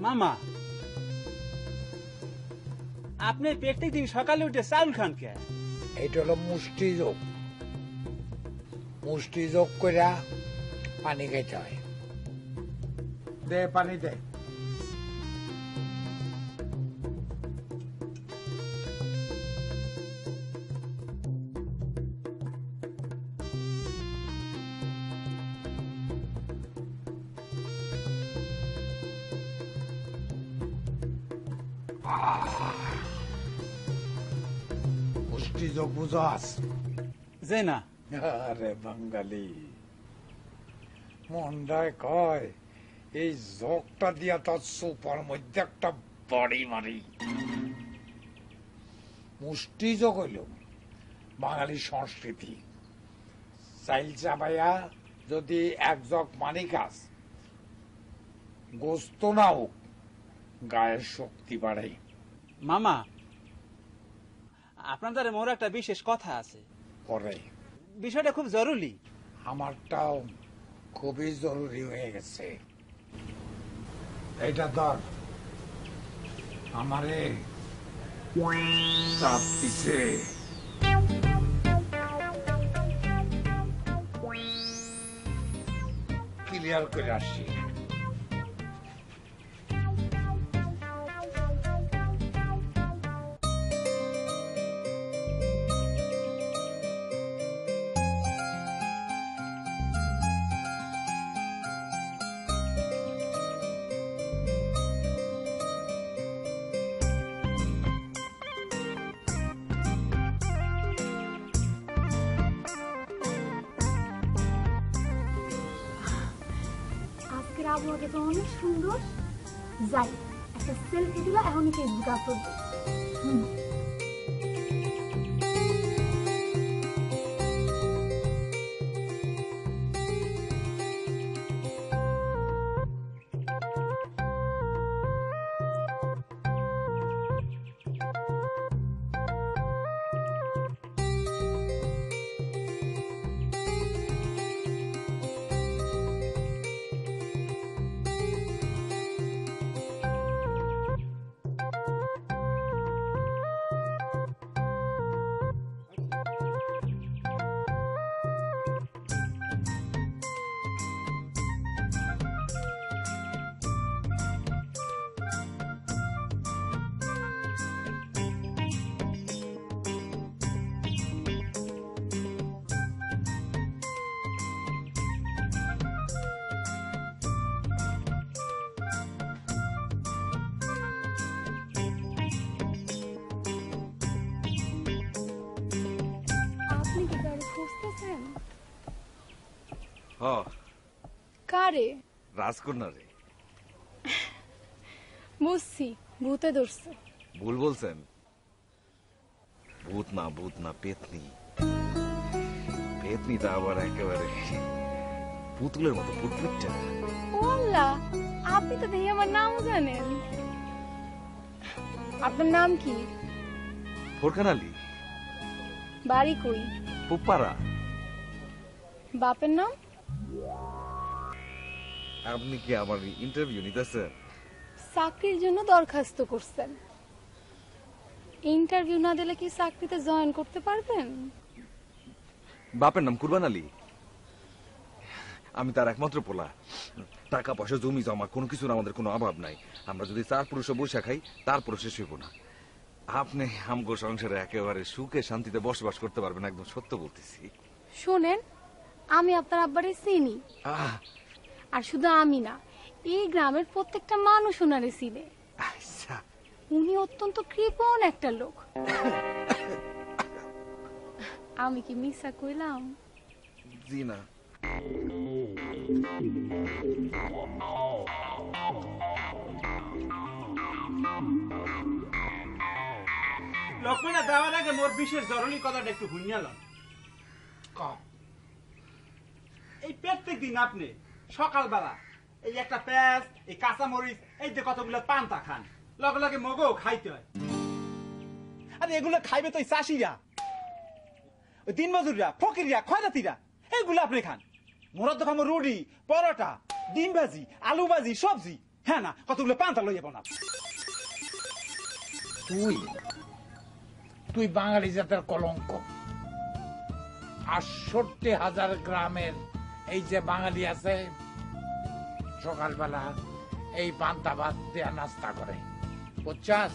মামা আপনি প্রত্যেক দিন সকালে উঠে চাউল খান কে? এটা হলো মুষ্টি যোগ করে পানি খাইতে হয়। দে পানি দে। মুষ্টি যোগ বুঝাস? যে না। আরে বাঙালি মন্ডায় কয় এই যোগটা দিয়া তার সুপার মধ্যে একটা বাড়ি মারি। মুষ্টি যোগ হইল বাঙালি সংস্কৃতি। চাইল চাবাইয়া যদি এক জগ পানি খাস, গোস্ত না হোক, গায়ের শক্তি বাড়ে। মামা আপনাদের মোর একটা বিশেষ কথা আছে। পরে বিষয়টা খুব জরুরি। আমারটাও খুবই জরুরি হয়ে গেছে। এইটা ধর, আমারে চাপ দিছে। ক্লিয়ার করে আসি। আবহাওয়াটা তো অনেক সুন্দর। যাই একটা সেলফি দিলে এখনই ফেসবুক আপলোড দেব। কারে? রাজকন্যা রে। বুঝছি, ভূতে ধরছে। ভুল বলছেন। ভূত না পেতনি। পেতনিটা আবার একেবারে পুতুলের মতো ফুটফুটটা। ওল্লা, আপনি তো দেখি আমার নাম জানেন। আপনার নাম কি? ফোরকান আলী। বাড়ি কই? পুপারা। বাপের নাম? আপনি কি আমার ইন্টারভিউ নিতেছেন? চাকরির জন্য দরখাস্ত করছেন। ইন্টারভিউ না দিলে কি চাকরিতে জয়েন করতে পারবেন? বাপের নাম কুরবান আলী। আমি তার একমাত্র পোলা। টাকা পয়সা জমি জমা কোনো কিছুর আমাদের কোনো অভাব নাই। আমরা যদি চার পুরুষে বসে খাই, তারপরে শেষ হইব না। আপনি আমগো সংসারে একেবারে সুখে শান্তিতে বসবাস করতে পারবেন, একদম সত্য বলতেছি। শোনেন, আমি আপনার আব্বারে চিনি। আর শুধু আমি না, এই গ্রামের প্রত্যেকটা মানুষ ওনারে চিনে। আচ্ছা, উনি অত্যন্ত কৃপণ একটা লোক। আমি কি মিথ্যা কইলাম? জি না। লক্ষ্মীটা দেওয়ার আগে মোর বিশেষ জরুরি কথাটা একটু শুনিয়ালাম। এই প্রত্যেক দিন আপনি সকালবেলা এই একটা পেঁয়াজ, এই কাঁচামরিচ, এই যে কতগুলো পান্তা খান, লগে লগে মগও খাইতে হয়। আরে এগুলো খাইবে তো চাষিরা, ওই দিন মজুররা, ফকিররা, খয়রাতিরা, এইগুলো আপনি খান। মোরা তো খাবো রুটি, পরোটা, ডিম ভাজি, আলু ভাজি, সবজি। হ্যাঁ না, কতগুলো পান্তা লইয়া বানাব। তুই তুই বাঙালি জাতের কলঙ্ক। ৬৮,০০০ গ্রামের এই যে বাঙালি আছে, সকালবেলা এই পান্তা ভাত দেয়া নাস্তা করে, বুঝছাস?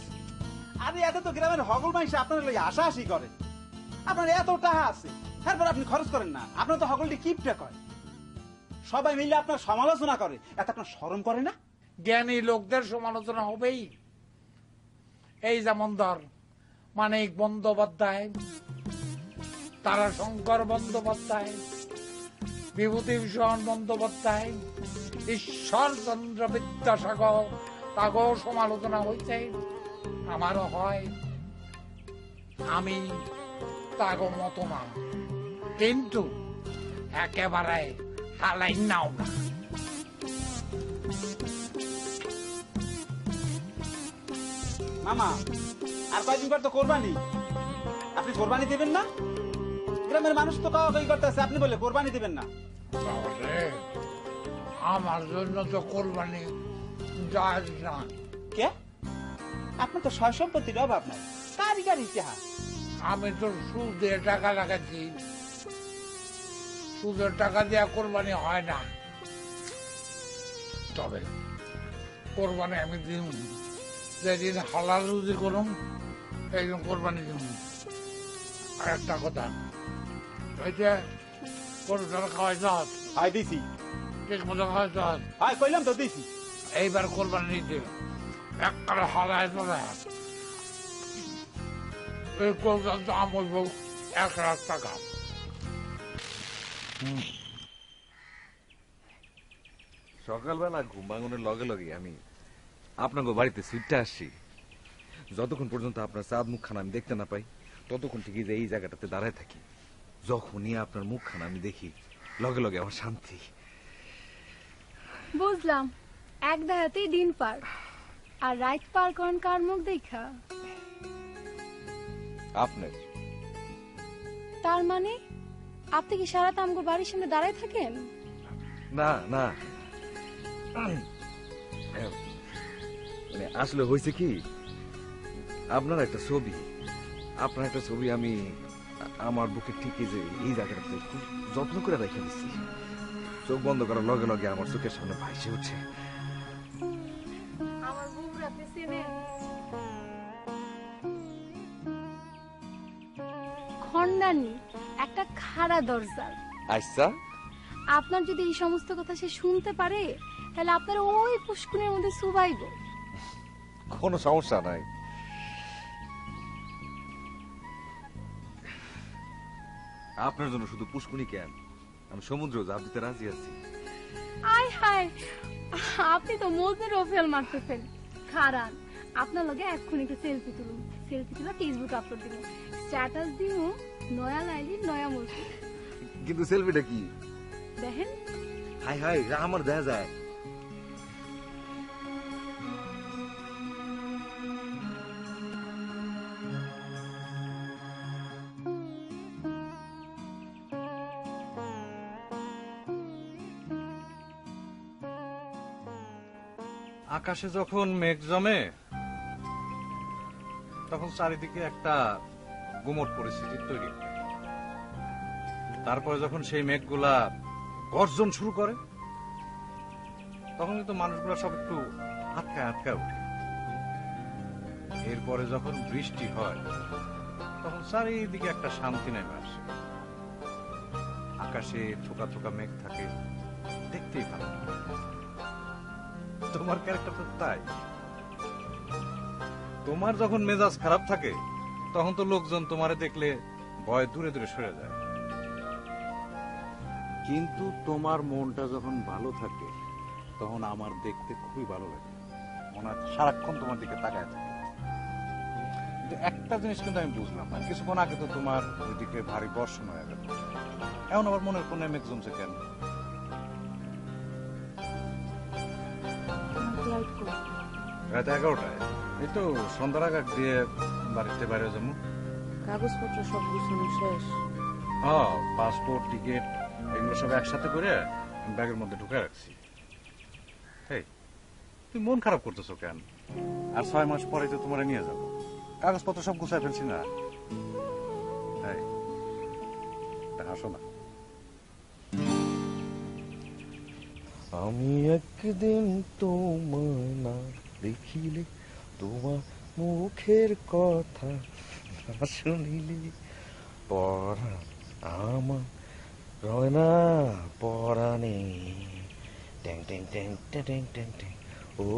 আরে এত তো গ্রামের হগল মানুষ আপনার লইয়া আশাআশি করে। আপনার এত টাকা আছে, তারপর আপনি খরচ করেন না। আপনার তো হগলটি কিপটা কয়, সবাই মিলে আপনার সমালোচনা করে, এত আপনার শরম করে না? জ্ঞানী লোকদের সমালোচনা হবেই। এই যেমন ধর মানিক বন্দ্যোপাধ্যায়, তারাশঙ্কর বন্দ্যোপাধ্যায়, বিভূতিভূষণ বন্দ্যোপাধ্যায়, ঈশ্বরচন্দ্র বিদ্যাসাগর, তাকেও সমালোচনা হয়েছে, আমারও হয়। আমি তাগো মতো না, কিন্তু একেবারে হালাই নাও না। মামা, আর কয়দিন পর তো কোরবানি, আপনি কোরবানি দেবেন না? গ্রামের মানুষ তো কাওয়াকাই করতেছে, আপনি বলে কোরবানি দেবেন না? তাহলে আমার জন্য তো কোরবানি যায় না। কে? আপনার তো সয় সম্পত্তির অভাব নাই, কারিগর ইতিহাস। আমি তো সুদে টাকা লাগাচ্ছি, সুদের টাকা দেওয়া কোরবানি হয় না। তবে কোরবানি আমি দিন, যেদিন হালাল রুজি করুন সেইদিন কোরবানি দিব। আর একটা কথা, এই যে গরুটা খাওয়াই যাস, হয় দিছি, ঠিক মতো খাওয়াই যাস, হয় কইলাম তো দিছি। এইবার কোরবানি নিতে একটা হালায় চলে এই কোরবান দাম হইব ১,০০,০০০ টাকা। সকালবেলা ঘুম ভাঙনের লগে লগে আমি আপনাকে বাড়িতে সুইটটা আসছি। যতক্ষণ পর্যন্ত আপনার চাঁদ মুখখানা আমি দেখতে না পাই, ততক্ষণ ঠিকই যে এই জায়গাটাতে দাঁড়ায় থাকি। যখনই আপনার মুখখানা আমি দেখি, লগে লগে আমার শান্তি। বুঝলাম, এক দেখাতেই দিন পার, আর রাত পার করেন কার মুখ দেখা? আপনার তার মানে আপনি কি সারাত আমগো বাড়ির সামনে দাঁড়ায় থাকেন? না না, মানে আসলে হয়েছে কি, আপনার একটা ছবি, আমি আমার বুকে ঠিকই যে এই জায়গাটাতে খুব যত্ন করে রেখে দিচ্ছি। চোখ বন্ধ করার লগে লগে আমার চোখের সামনে ভাসে উঠছে। আমার বুবুর আপনি চেনেন? খন্ডানি, একটা খাড়া দরজার। আচ্ছা, আপনার যদি এই সমস্ত কথা সে শুনতে পারে, তাহলে আপনার ওই পুষ্কুনের মধ্যে চুবাইব। কোনো সমস্যা নাই। আপনার জন্য শুধু পুষ্কুনি কেন, আমি সমুদ্র জাপ দিতে রাজি আছি। আয় হায়, আপনি তো মজনুরও ফেল মারতেছেন। খারান, আপনার লগে এক্ষুনি একটা সেলফি তুলুন, সেলফি তুলে ফেসবুক আপলোড দিন, স্ট্যাটাস দিন, নয়া লাইলি নয়া মুরগি। কিন্তু সেলফিটা কি? দেখেন, হাই হাই, আমার দেখা যায়। আকাশে যখন মেঘ জমে, তখন চারিদিকে একটা গুমট পরিস্থিতি তৈরি হয়। তারপরে যখন সেই মেঘগুলা গর্জন শুরু করে, তখন কিন্তু মানুষগুলা সব একটু আটকায় আটকায় ওঠে। এরপরে যখন বৃষ্টি হয়, তখন চারিদিকে একটা শান্তি নেমে আসে। আকাশে থোকা থোকা মেঘ থাকে, দেখতেই ভালো লাগে। তোমার ক্যারেক্টার তো তাই। তোমার যখন মেজাজ খারাপ থাকে, তখন তো লোকজন তোমারে দেখলে ভয় দূরে দূরে সরে যায়। কিন্তু তোমার মনটা যখন ভালো থাকে, তখন আমার দেখতে খুবই ভালো লাগে। মনে হয় সারাক্ষণ তোমার দিকে তাকায় থাকে। কিন্তু একটা জিনিস কিন্তু আমি বুঝলাম না, কিছুক্ষণ আগে তো তোমার ওইদিকে ভারী বর্ষণ হয়ে গেল, এখন আবার মনের কোণে মেঘ জমছে কেন? রাত 11টায়, এই তো সন্ধ্যার আগ দিয়ে বাড়িতে বাইরে যাবো। কাগজপত্র সব গুছানো শেষ? হ্যাঁ, পাসপোর্ট, টিকিট এগুলো সব একসাথে করে ব্যাগের মধ্যে ঢুকে রাখছি। এই, তুমি মন খারাপ করতেছো কেন? আর 6 মাস পরে তো তোমার নিয়ে যাবো, কাগজপত্র সব গুছাই ফেলছি না। এই, তা হাসো না। আমি একদিন তোমায় না দেখিলে, তোমার মুখের কথা না শুনিলে, পরা আমার রয় না পরাণে, ট্যাং ট্যাং ট্যাং ট্যাং ট্যাং ট্যাং ট্যাং, ও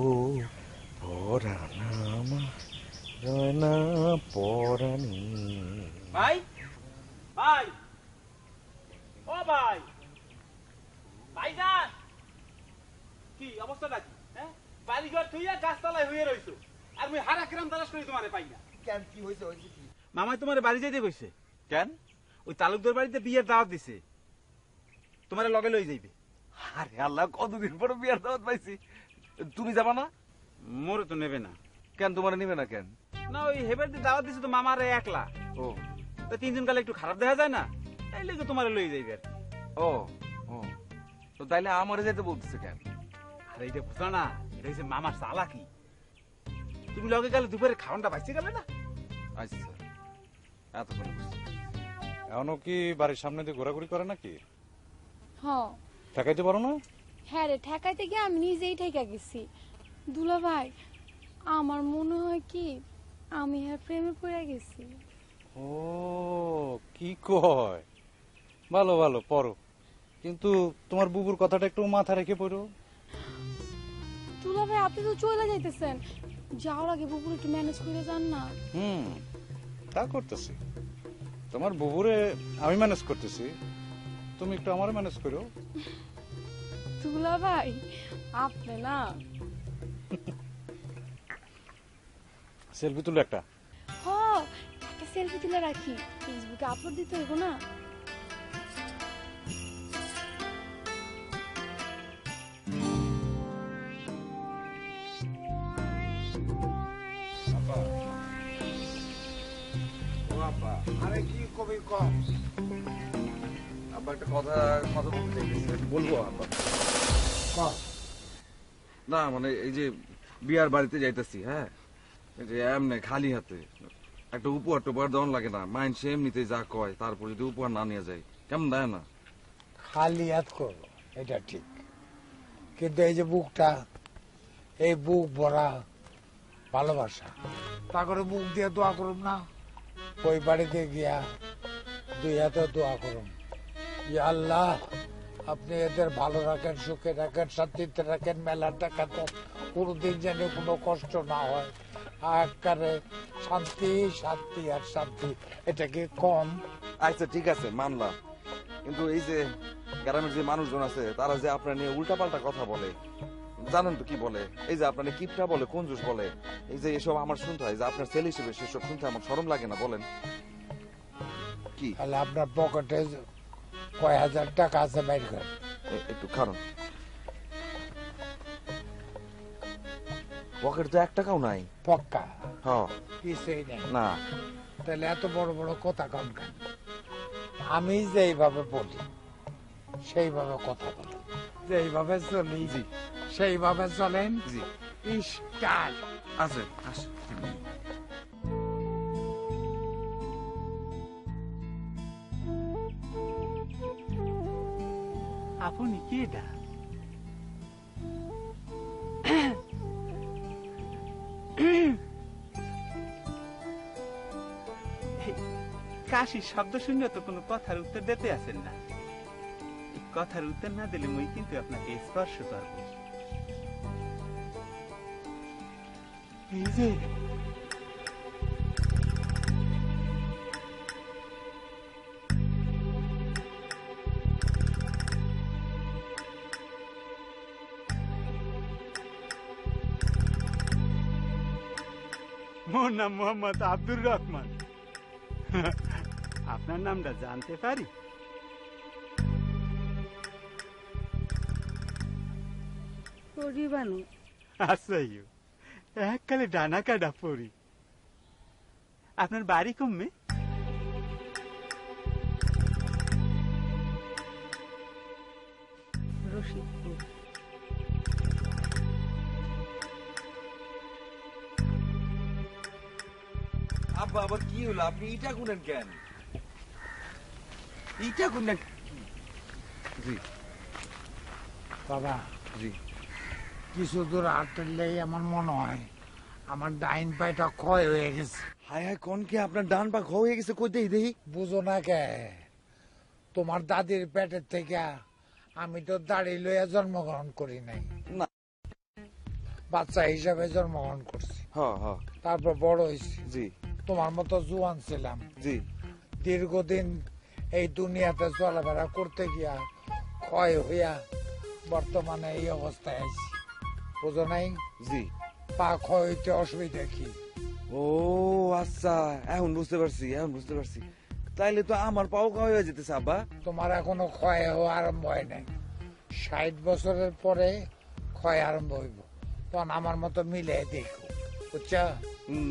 পরাণ আমার রয় না পরাণে। ভাই ভাই ও ভাই ভাইজান, কি অবস্থাটা কি? হ্যাঁ, বাড়িঘর থইয়া গাছতলায় হয়ে রইছো, আর মুই হারা কিরাম তালাশ করি তোমারে পাই না। কেন কি হয়েছে হয়েছে কি? মামাই তোমারে বাড়ি যাইতে কইছে। কেন? ওই তালুকদার বাড়িতে বিয়ের দাওয়াত দিছে, তোমারে লগে লই যাইবে। আরে আল্লাহ, কতদিন পর বিয়ার দাওয়াত পাইছি। তুমি যাবা না? মোরে তো নেবে না। কেন তোমার নিবে না কেন? না, ওই হেবার দাওয়াত দিছে তো মামারে একলা, ও তো তিনজন কালে একটু খারাপ দেখা যায় না, এই লেগে তোমারে লই যাইবে আর কি। ও ও, তো তাইলে আমারে যেতে বলতেছে কেন? আর এইটা বুঝলো না, এটা হচ্ছে মামার চালাকি। তুমি লগে গেলে দুপুরে খাওয়ানটা বাইসে গেলে না। আচ্ছা, এত করে বুঝছি। এখনো কি বাড়ির সামনে দিয়ে ঘোরাঘুরি করে নাকি? হ ঠেকাইতে পারো না? হ্যাঁ রে, ঠেকাইতে গিয়ে আমি নিজেই ঠেকা গেছি। দুলা ভাই, আমার মনে হয় কি আমি হ্যাঁ প্রেমে পড়ে গেছি। ও, কি কয়? ভালো ভালো পড়ো, কিন্তু তোমার বুবুর কথাটা একটু মাথা রেখে পড়ো। দুলা ভাই, আপনি তো চলে যাইতেছেন, যাওয়ার আগে বুবুর একটু ম্যানেজ করে যান না। তা করতেছি। তোমার বুবুরে আমি ম্যানেজ করতেছি, তুমি একটু আমার ম্যানেজ করো। দুলা ভাই, আপনি না। সেলফি তুলো একটা। হ, একটা সেলফি তুলে রাখি, ফেসবুকে আপলোড দিতে হইব না। আরে কি কবি কম? আব্বা একটা কথা কথা বলতে চাইতেছি, বলবো আব্বা? কম না মানে এই যে বিয়ার বাড়িতে যাইতেছি, হ্যাঁ, এই যে এমনি খালি হাতে একটা উপহার টোপহার দেওয়ান লাগে না? মাইন্ড সে এমনিতে যা কয়, তারপর যদি উপহার না নিয়ে যায় কেমন দেয় না? খালি হাত করবো এটা ঠিক, কিন্তু এই যে বুকটা, এই বুক ভরা ভালোবাসা, তা করে বুক দিয়ে দোয়া করুন না? ওই বাড়িতে গিয়া 2 হাতে দোয়া করুন, ইয়া আল্লাহ আপনি এদের ভালো রাখেন, সুখে রাখেন, শান্তিতে রাখেন, মেলার টাকা তো কোনোদিন যেন কোনো কষ্ট না হয়, আকারে শান্তি শান্তি আর শান্তি। এটা কি কম? আচ্ছা ঠিক আছে, মানলাম, কিন্তু এই যে গ্রামের যে মানুষজন আছে তারা যে আপনার নিয়ে উল্টাপাল্টা কথা বলে, জানেন তো কি বলে? এই যে আপনার কিপটা বলে, কঞ্জুস বলে, এই যে এসব আমার শুনতে হয়, যে আপনার ছেলে হিসেবে সেসব শুনতে আমার শরম লাগে না বলেন? কি তাহলে আপনার পকেটে কয় হাজার টাকা আছে বাইর করেন। একটু খারাপ, পকেট তো 1 টাকাও নাই। পক্কা হ্যাঁ, কিছুই নেই। না তাহলে এত বড় বড় কথা কম কেন? আমি যেইভাবে বলি সেইভাবে কথা বলেন, যেইভাবে চলি সেইভাবে চলেন। জি ইস্টার আছে আছে। আপনি কি এটা? কাশির শব্দ শুনে তো কোনো কথার উত্তর দিতে আছেন না। এই কথার উত্তর না দিলে মই কিন্তু আপনাকে স্পর্শ করব। এই যে মোর নাম মোহাম্মদ আব্দুর রহমান। আপনার নামটা জানতে পারি? পরিবানু আচ্ছা, এককালে ডানা কাটা পড়ি। আপনার বাড়ি কমবে? রশিদপুর। আব্বা আবার কি হলো? আপনি ইটা গুনেন কেন? ইটা গুনেন? জি বাবা জি। কিছু দূর হাঁটলেই আমার মনে হয় আমার ডাইন পায়েটা ক্ষয় হয়ে গেছে। হায় হায়, কোন কে আপনার ডান পা ক্ষয় হয়ে গেছে? কই দেই দেই। বুঝো না কে, তোমার দাদির পেটের থেকে আমি তো দাড়ি লইয়া জন্মগ্রহণ করি নাই, না। বাচ্চা হিসাবে জন্মগ্রহণ করছি, হ্যাঁ হ্যাঁ। তারপর বড় হয়েছি। জি তোমার মতো জুয়ান ছিলাম, জি। দীর্ঘদিন এই দুনিয়াতে চলাফেরা করতে গিয়া ক্ষয় হইয়া বর্তমানে এই অবস্থায় আছি। বুঝো নাই? জি। পা ক্ষয় হইতে অসুবিধা কি? ও আচ্ছা, এখন বুঝতে পারছি, এখন বুঝতে পারছি। তাইলে তো আমার পাও ক্ষয় হয়ে যেতেছে আব্বা। তোমার এখনো ক্ষয় হওয়া আরম্ভ হয় নাই, 60 বছরের পরে ক্ষয় আরম্ভ হইব, তখন আমার মতো মিলে দেখো, বুঝছা?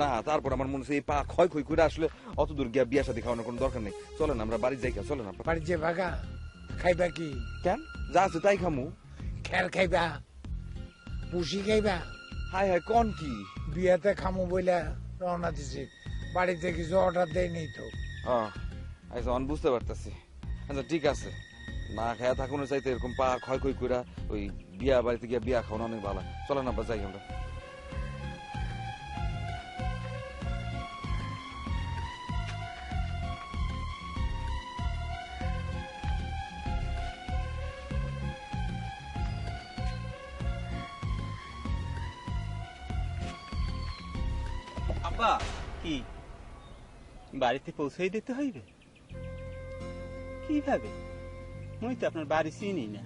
না, তারপর আমার মনে হচ্ছে এই পা ক্ষয় ক্ষয় করে আসলে অত দূর গিয়া বিয়া শাদী খাওয়ানোর কোনো দরকার নেই। চলেন আমরা বাড়ি যাই, চলেন আব্বা। বাড়ি যে ভাগা খাইবা কি? কেন? যা আছে তাই খামু। খের খাইবা? পুষি খাইবা? হায় হায়, কোন কি? বিয়াতে খামু বইলা রওনা দিছি, বাড়িতে কিছু অর্ডার দেয়নি তো। আচ্ছা, আমি বুঝতে পারতেছি। আচ্ছা ঠিক আছে, না খায়া থাকুন চাইতে এরকম পা ক্ষয় ক্ষয় করে ওই বিয়া বাড়িতে গিয়া বিয়া খাওয়ানো অনেক ভালো। চলেন আব্বা যাই আমরা। আব্বা কি বাড়িতে পৌঁছাই দিতে হইবে? কিভাবে? মুই তো আপনার বাড়ি চিনি না।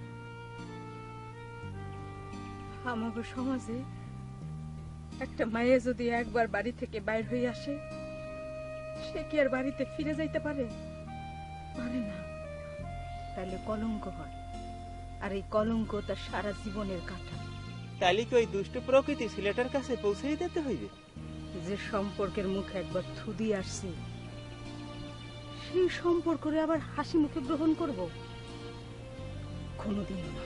আমাদের সমাজে একটা মায়ে যদি একবার বাড়ি থেকে বাইর হয়ে আসে, সে কি আর বাড়িতে ফিরে যাইতে পারে? পারে না। তাহলে কলঙ্ক হয়, আর এই কলঙ্ক তার সারা জীবনের কাটা। তাইলে কি ওই দুষ্ট প্রকৃতি ছেলেটার কাছে পৌঁছাই দিতে হইবে? যে সম্পর্কের মুখে একবার থুদি আসছে, সেই সম্পর্করে আবার হাসি মুখে গ্রহণ করব? কোনোদিন না।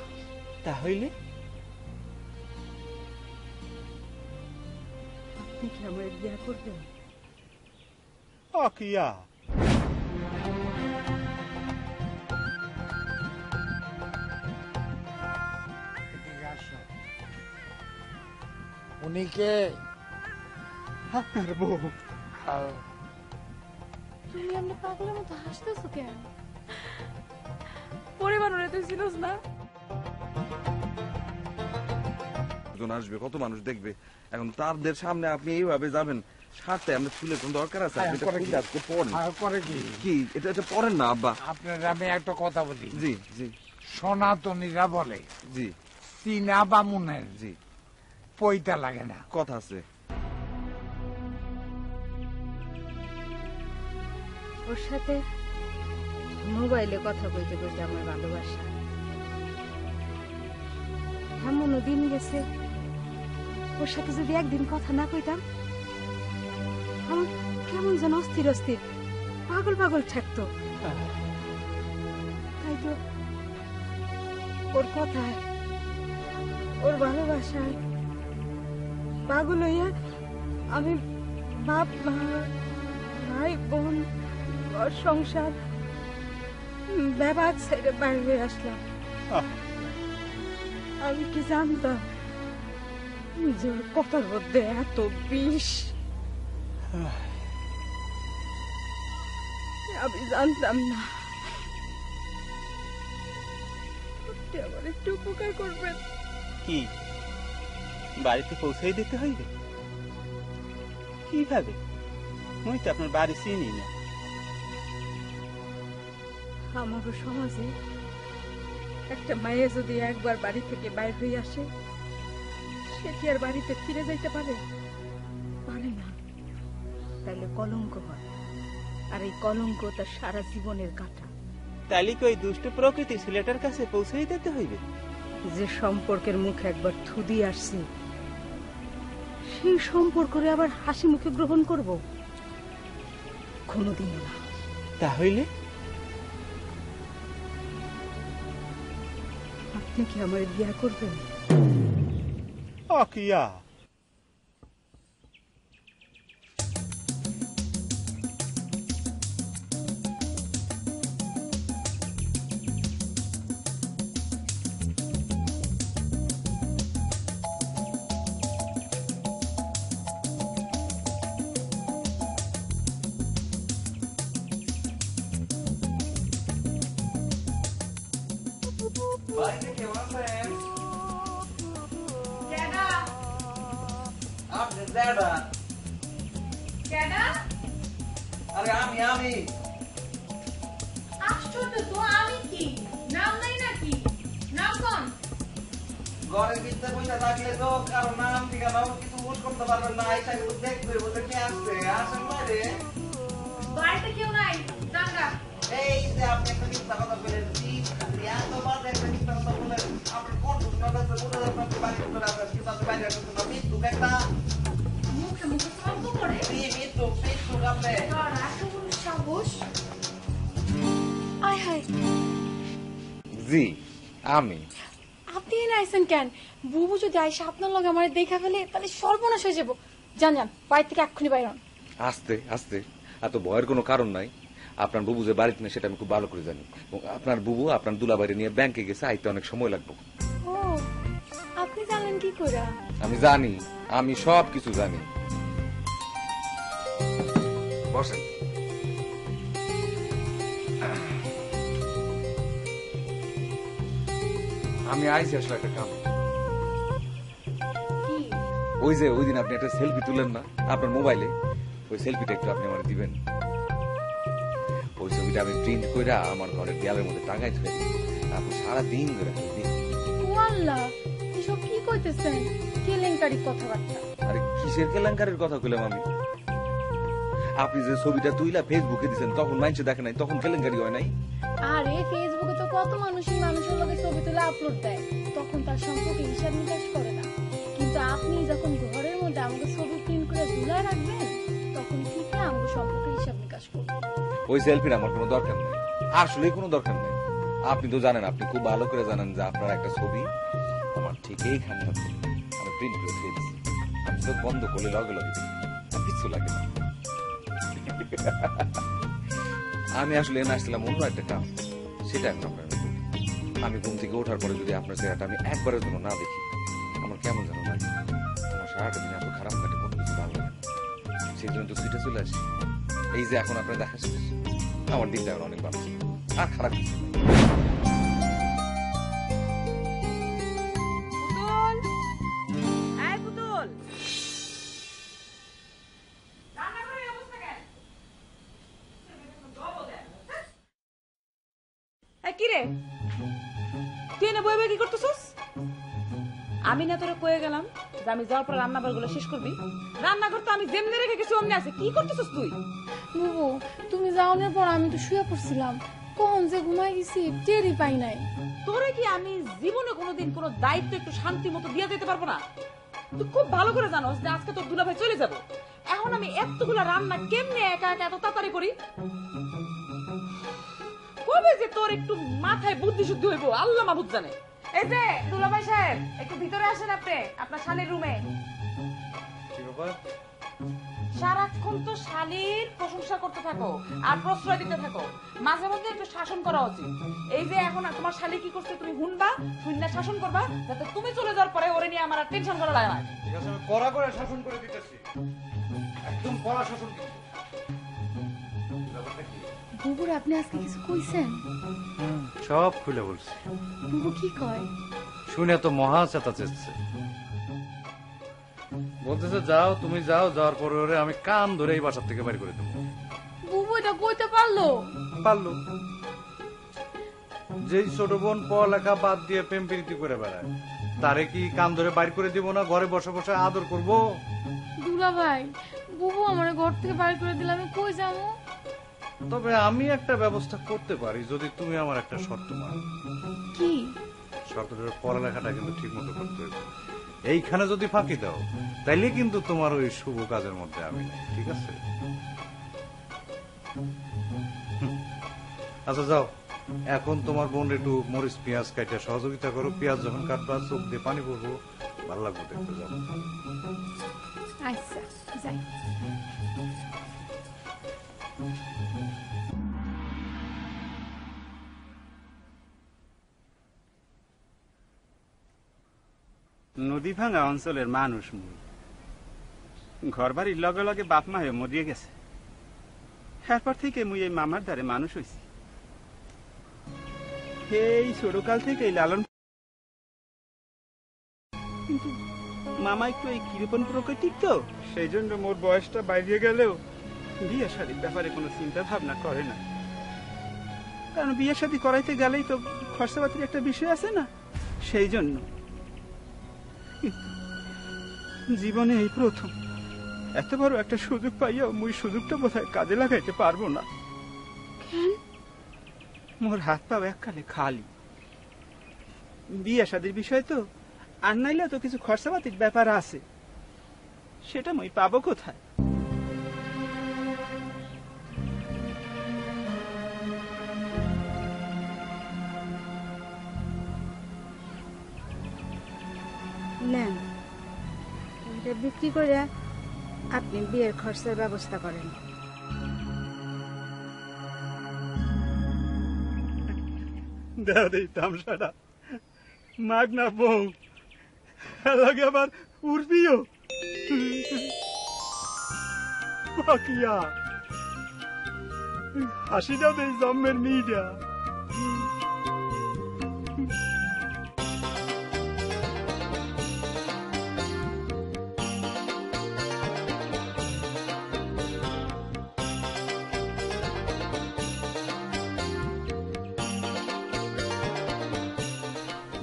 তাহলে আপনি কি আমার বিয়ে করবেন? অকিয়া এদিকে আসো। উনি কে? আপনার বউ। আহ, তুমি এমনি পাগলের মতো হাসতেছো কেন? পরিবার তুই ছিলস না? জন আসবে, কত মানুষ দেখবে, এখন তাদের সামনে আপনি এইভাবে যাবেন, সাথে আপনার চুলের কোন দরকার আছে? আপনি এটা করে খুলে কি? আজকে পরেন। করে কি? কি এটা এটা পরেন না আব্বা। আপনার আমি একটা কথা বলি, জি জি সনাতনীরা বলে জি চীনা বামুনের জি। পইতা লাগে না। কথা আছে। ওর সাথে মোবাইলে কথা কইতে কইতে আমার ভালোবাসা এমনও দিন গেছে, ওর সাথে যদি একদিন কথা না কইতাম, আমার কেমন যেন অস্থির অস্থির পাগল পাগল ঠেকতো। তাই তো ওর কথায়, ওর ভালোবাসায় পাগল হইয়া আমি বাপ মা, ভাই বোন, ওর সংসার বেবাক ছেড়ে বাইরে হয়ে আসলাম। আমি কি জানতাম যে ওর কথার মধ্যে এত বিষ? আমি জানতাম না। আপনি আমার একটু উপকার করবেন? কি বাড়িতে পৌঁছাই দিতে হইবে? কিভাবে? মুই তো আপনার বাড়ি চিনি না। আমাদের সমাজে একটা মায়ে যদি একবার বাড়ি থেকে বাইর হয়ে আসে, সে কি আর বাড়িতে ফিরে যাইতে পারে? পারে না। তাইলে কলঙ্ক হয়, আর এই কলঙ্ক তার সারা জীবনের কাটা। তাইলে কি ওই দুষ্ট প্রকৃতি ছেলেটার কাছে পৌঁছাই দিতে হইবে? যে সম্পর্কের মুখে একবার থুদি আসছে, সেই সম্পর্করে আবার হাসি মুখে গ্রহণ করব? কোনোদিনও না। তাহলে আপনি কি আমার বিয়ে করবেন? অকিয়া বাড়িতে কেউ আছেন? আপনি দাদা? আরে আমি আশ্চর্য তো, আমি কি নাম নাই নাকি? নাম কোন? ঘরের ভিতরে বসে থাকলে তো কারো নাম ঠিকানা কিছু বুঝ করতে পারবেন না। এটা কিন্তু দেখবে বলতে কে আসছে, আসেন বাইরে। বাড়িতে কেউ নাই, জানগা। এই যে আপনি একটা মিথ্যা কথা বলেছি, এতবার একটা মিথ্যা কথা বলে আপনার কোন ঘটনা কাছে বলে আপনার বাড়ির ভিতরে আসেন, কিন্তু আপনি বাইরে আসেন না। মৃত্যু একটা মুখে মুখে তর্ক করে। মৃত্যু আপনি। তোর এত বড় সাহস! আয় হায়, জি আমি। আপনি এনে আইছেন কেন? বুবু যদি আইসা আপনার লগে আমার দেখা ফেলে তাহলে সর্বনাশ হয়ে যাবো। যান যান, বাড়ি থেকে এক্ষুনি বাইর হন। আস্তে আস্তে, এত ভয়ের কোনো কারণ নাই। আপনার বুবু যে বাড়িতে নেই সেটা আমি খুব ভালো করে জানি। এবং আপনার বুবু আপনার দুলাবাড়ি নিয়ে ব্যাংকে গেছে, আইতে অনেক সময় লাগবে। ও, আপনি জানেন কি করে? আমি জানি, আমি সব কিছু জানি। বসেন। আমি আইছি আসলে একটা কাম। কি? ওই যে ওই দিন আপনি একটা সেলফি তুলেন না আপনার মোবাইলে, ওই সেলফিটা একটু আপনি আমার দিবেন। ওই ছবিটা আমি প্রিন্ট করে আমার ঘরের দেয়ালের মধ্যে টাঙাই ধরে আপনি সারাদিন ধরে দেখি। ও আল্লাহ, এসব কি কইতেছেন? কেলেঙ্কারি কথাবার্তা। আরে কিসের কেলেঙ্কারির কথা কইলাম আমি? আপনি যে ছবিটা তুইলা ফেসবুকে দিচ্ছেন তখন মানুষ দেখে নাই, তখন কেলেঙ্কারি হয় নাই? আরে ফেসবুকে তো কত মানুষই মানুষের লগে ছবি তুলে আপলোড দেয়, তখন তার সম্পর্কে হিসাব নিকাশ করে না। কিন্তু আপনি যখন ঘরের মধ্যে আমাকে ছবি প্রিন্ট করে ঝুলায় রাখবেন, তখন ঠিকই আমাকে সম্পর্কে হিসাব নিকাশ করবেন। ওই সেলফির আমার কোনো দরকার নেই, আসলে কোনো দরকার নেই। আপনি তো জানেন, আপনি খুব ভালো করে জানেন যে আপনার একটা ছবি আমার ঠিক এইখানে আছে, আমি প্রিন্ট করে দিয়ে দিচ্ছি। আমি চোখ বন্ধ করলে লগে লগে আর কিছু লাগে না। আমি আসলে এনে আসছিলাম অন্য একটা কাম, সেটা এখন আপনার বলি। আমি ঘুম থেকে ওঠার পরে যদি আপনার চেহারাটা আমি একবারের জন্য না দেখি, আমার কেমন যেন লাগে। আমার সারাটা দিন এত খারাপ কাটে, কোনো কিছু ভালো লাগে না। সেই জন্য তো ছুটে চলে আসি। এই যে এখন আপনার দেখা শেষ, আমার দিনটা এখন অনেক ভালো, আর খারাপ কিছু নেই। কিরে, তুই এনে বই বই কি করতেছিস? আমি না তোরা কয়ে গেলাম যে আমি যাওয়ার পর রান্নাঘর গুলো শেষ করবি। রান্নাঘর তো আমি যেমনি রেখে গেছি অমনি আছে। কি করতেছিস তুই? বুবু, তুমি যাওয়ার পর আমি তো শুয়ে পড়ছিলাম, কখন যে ঘুমাই গেছি টেরই পাই নাই। তোরে কি আমি জীবনে কোনোদিন কোনো দায়িত্ব একটু শান্তি মতো দিয়ে যেতে পারবো না? তুই খুব ভালো করে জানোস যে আজকে তোর দুলাভাই চলে যাবো। এখন আমি এতগুলা রান্না কেমনে একা একা এত তাড়াতাড়ি করি? কবে যে তোর একটু মাথায় বুদ্ধি শুদ্ধি হইব আল্লাহ মাহবুব জানে। এই যে দুলাভাই সাহেব, একটু ভিতরে আসেন আপনি, আপনার শালীর রুমে। সারাক্ষণ তো শালীর প্রশংসা করতে থাকো আর প্রশ্রয় দিতে থাকো, মাঝে মধ্যে একটু শাসন করা উচিত। এই যে এখন তোমার শালী কি করছে তুমি শুনবা, শুনলে শাসন করবা, যাতে তুমি চলে যাওয়ার পরে ওরে নিয়ে আমার আর টেনশন করা লাগে না। ঠিক আছে, আমি কড়া করে শাসন করে দিতেছি, একদম কড়া শাসন। বুবুর আপনি আজকে কিছু কইছেন? সব খুলে বলছি। বুবু কি কয়? শুনে তো মহা চেতা চেচ্ছে, বলতেছে যাও তুমি যাও, যাওয়ার পরে ওরে আমি কান ধরে এই বাসার থেকে বাইর করে দেবো। বুবু এটা কইতে পারলো? পারলো। যেই ছোট বোন পড়ালেখা বাদ দিয়ে প্রেম প্রীতি করে বেড়ায়, তারে কি কান ধরে বাইর করে দিব না? ঘরে বসে বসে আদর করব? দুলা ভাই, বুবু আমার ঘর থেকে বাইর করে দিলে আমি কই যাবো? তবে আমি একটা ব্যবস্থা করতে পারি, যদি তুমি আমার একটা শর্ত মানো। কি শর্তটা? পড়ালেখাটা কিন্তু ঠিক মতো করতে হবে। এইখানে যদি ফাঁকি দাও তাইলে কিন্তু তোমার ওই শুভ কাজের মধ্যে আমি নাই, ঠিক আছে? আচ্ছা যাও, এখন তোমার বোন একটু মরিচ পেঁয়াজ কাটা সহযোগিতা করো। পেঁয়াজ যখন কাটবা চোখ দিয়ে পানি পড়বো, ভালো লাগবে দেখতে। যাও। আচ্ছা যাই। নদী ভাঙা অঞ্চলের মানুষ মুই, ঘর বাড়ির লগে লগে বাপ মা হয়ে মরিয়ে গেছে। এরপর থেকে মুই এই মামার দ্বারে মানুষ হয়েছি। এই ছোটকাল থেকে লালন, কিন্তু মামা একটু এই কৃপণ প্রকৃতির তো, সেই জন্য মোর বয়সটা বাইরে গেলেও বিয়ে শাদীর ব্যাপারে কোনো চিন্তা ভাবনা করে না। কারণ বিয়ে শাদী করাইতে গেলেই তো খরচাপাতির একটা বিষয় আছে না, সেই জন্য। জীবনে এই প্রথম এত বড় একটা সুযোগ পাইয়াও মুই সুযোগটা বোধহয় কাজে লাগাইতে পারবো না। মোর হাত পা এককালে খালি। বিয়ে শাদীর বিষয় তো, আর নাইলে তো কিছু খরচাপাতির ব্যাপার আছে, সেটা মই পাবো কোথায়? নেন, এটা বিক্রি করে আপনি বিয়ের খরচের ব্যবস্থা করেন। দেও দেই তামসাটা, মাগ না বউ লাগে আবার উড়বিও পাকিয়া, হাসিটা দেই জম্মের মিডিয়া।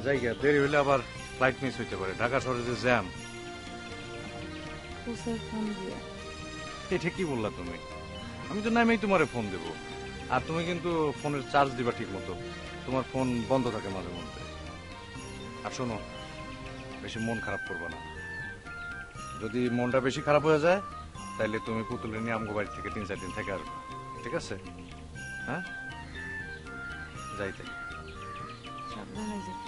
জায়গা দেরি হলে আবার ফ্লাইট মিস হইতে পারে, ঢাকা শহরে যে জ্যাম। ফোন দিয়ে এটা কি বললা তুমি? আমি তো নামেই তোমারে ফোন দেবো, আর তুমি কিন্তু ফোনের চার্জ দিবা ঠিক মতো, তোমার ফোন বন্ধ থাকে মাঝে মধ্যে। আর শোনো, বেশি মন খারাপ করবে না। যদি মনটা বেশি খারাপ হয়ে যায় তাহলে তুমি পুতুলে নিয়ে আমগো বাড়ি থেকে 3-4 দিন থেকে আসবে, ঠিক আছে? হ্যাঁ, যাইতে সাবধানে যাই।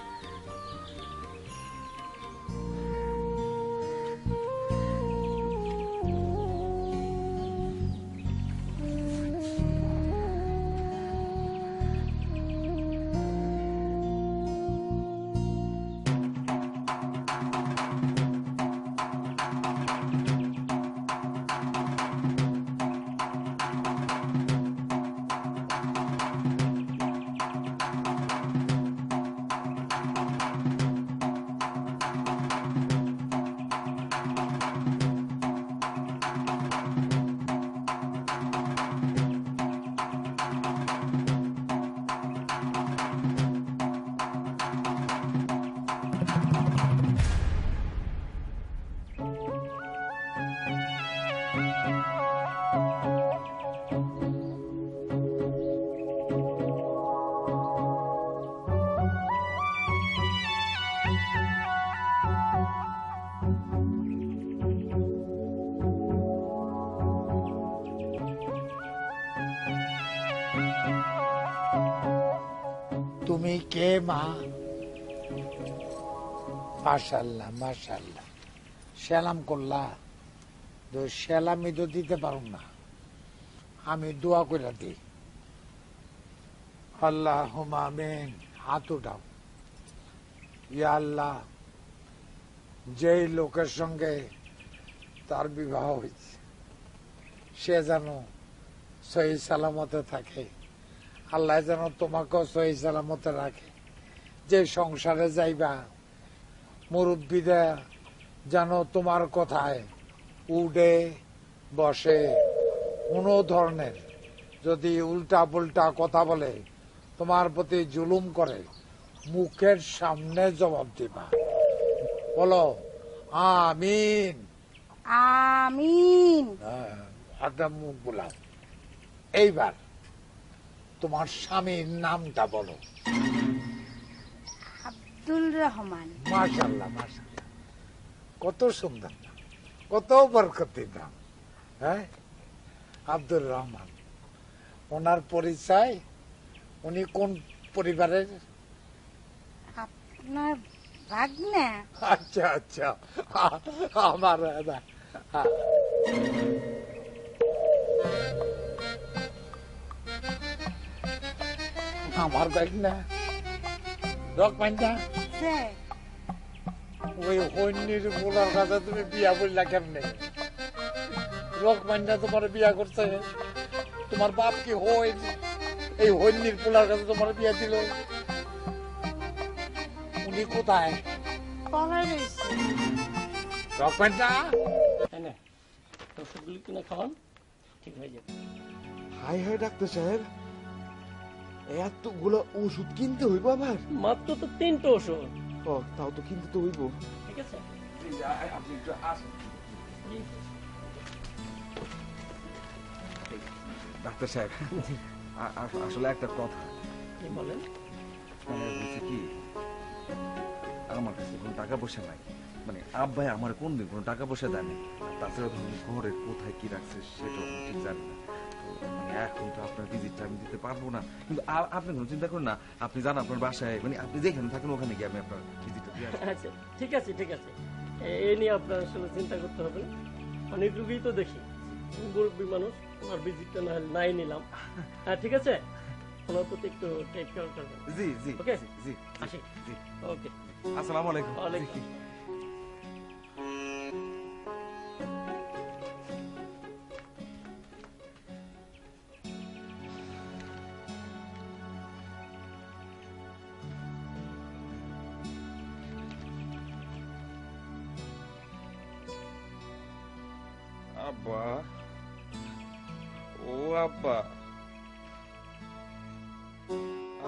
তুমি কে মা? মাশাআল্লাহ মাশাআল্লাহ, সালাম করলা তো, সালামি তো দিতে পারো না, আমি দোয়া করে দিই। আল্লাহুম্মা আমিন। হাত উঠাও। ইয়া আল্লাহ, যেই লোকের সঙ্গে তার বিবাহ হয়েছে সে যেন সহি সালামতে থাকে, আল্লাহ যেন তোমাকেও সহি সালামতে রাখে। যে সংসারে যাইবা মুরব্বীরা যেন তোমার কথায় উঠে বসে, কোনো ধরনের যদি উল্টা পুল্টা কথা বলে, তোমার প্রতি জুলুম করে, মুখের সামনে জবাব দিবা। বলো আমিন। আমিন। একটা মুখ বলাও। এইবার তোমার স্বামীর নামটা বলো। আব্দুল রহমান। মাশাআল্লাহ মাশাআল্লাহ, কত সুন্দর নাম, কত বরকতি নাম। হ্যাঁ, আব্দুর রহমান। ওনার পরিচয়, উনি কোন পরিবারের? আপনার ভাগ্নে। আচ্ছা আচ্ছা, আমার আমার ভাগ্নে রকমাইন্দা। ওই হন্যির মোলার কাছে তুমি বিয়া বললা কেমনে? রকমাইন্দা তোমার বিয়া করছে? তোমার বাপ কি হয় এই হন্যির পোলার কাছে তোমার বিয়া দিল? তুমি কোথায়? পাড়ায় রয়েছে। ডকুমেন্টটা তাই না? ওষুধগুলি কিনে খাওয়ান, ঠিক হয়ে যাবে। হাই হাই ডাক্তার সাহেব, এতগুলো ওষুধ কিনতে হইব আবার? মাত্র তো 3টা ওষুধ। ও, তাও তো কিনতে তো হইব। ঠিক আছে? আপনি একটু আসুন। ডাক্তার সাহেব, আসলে একটা কথা, কি বলেন? মানে হয়েছে কি, আমার কাছে কোনো টাকা পয়সা নাই। মানে আব্বাই আমার কোনদিন কোনো টাকা পয়সা দেয়নি। তাছাড়া ধরুন ঘরে কোথায় কি রাখছে সেটাও আমি ঠিক জানি না। তো মানে এখন তো আপনার ভিজিটটা আমি দিতে পারবো না, কিন্তু আপনি কোনো চিন্তা করুন না। আপনি জান আপনার বাসায়, মানে আপনি যেখানে থাকেন ওখানে গিয়ে আমি আপনার ভিজিটটা দিয়ে আসবো। আচ্ছা, ঠিক আছে, ঠিক আছে। এ নিয়ে আপনার আসলে চিন্তা করতে হবে না। অনেক রুগী তো দেখি, মুরব্বী মানুষ, ওনার ভিজিটটা না হলে নাই নিলাম। হ্যাঁ, ঠিক আছে, ওনার প্রতি একটু টেক কেয়ার করবেন। জি জি ওকে? জি জি আসি। জি। ওকে। আসসালামু আলাইকুম। ওয়ালাইকুম। আব্বা, ও আব্বা,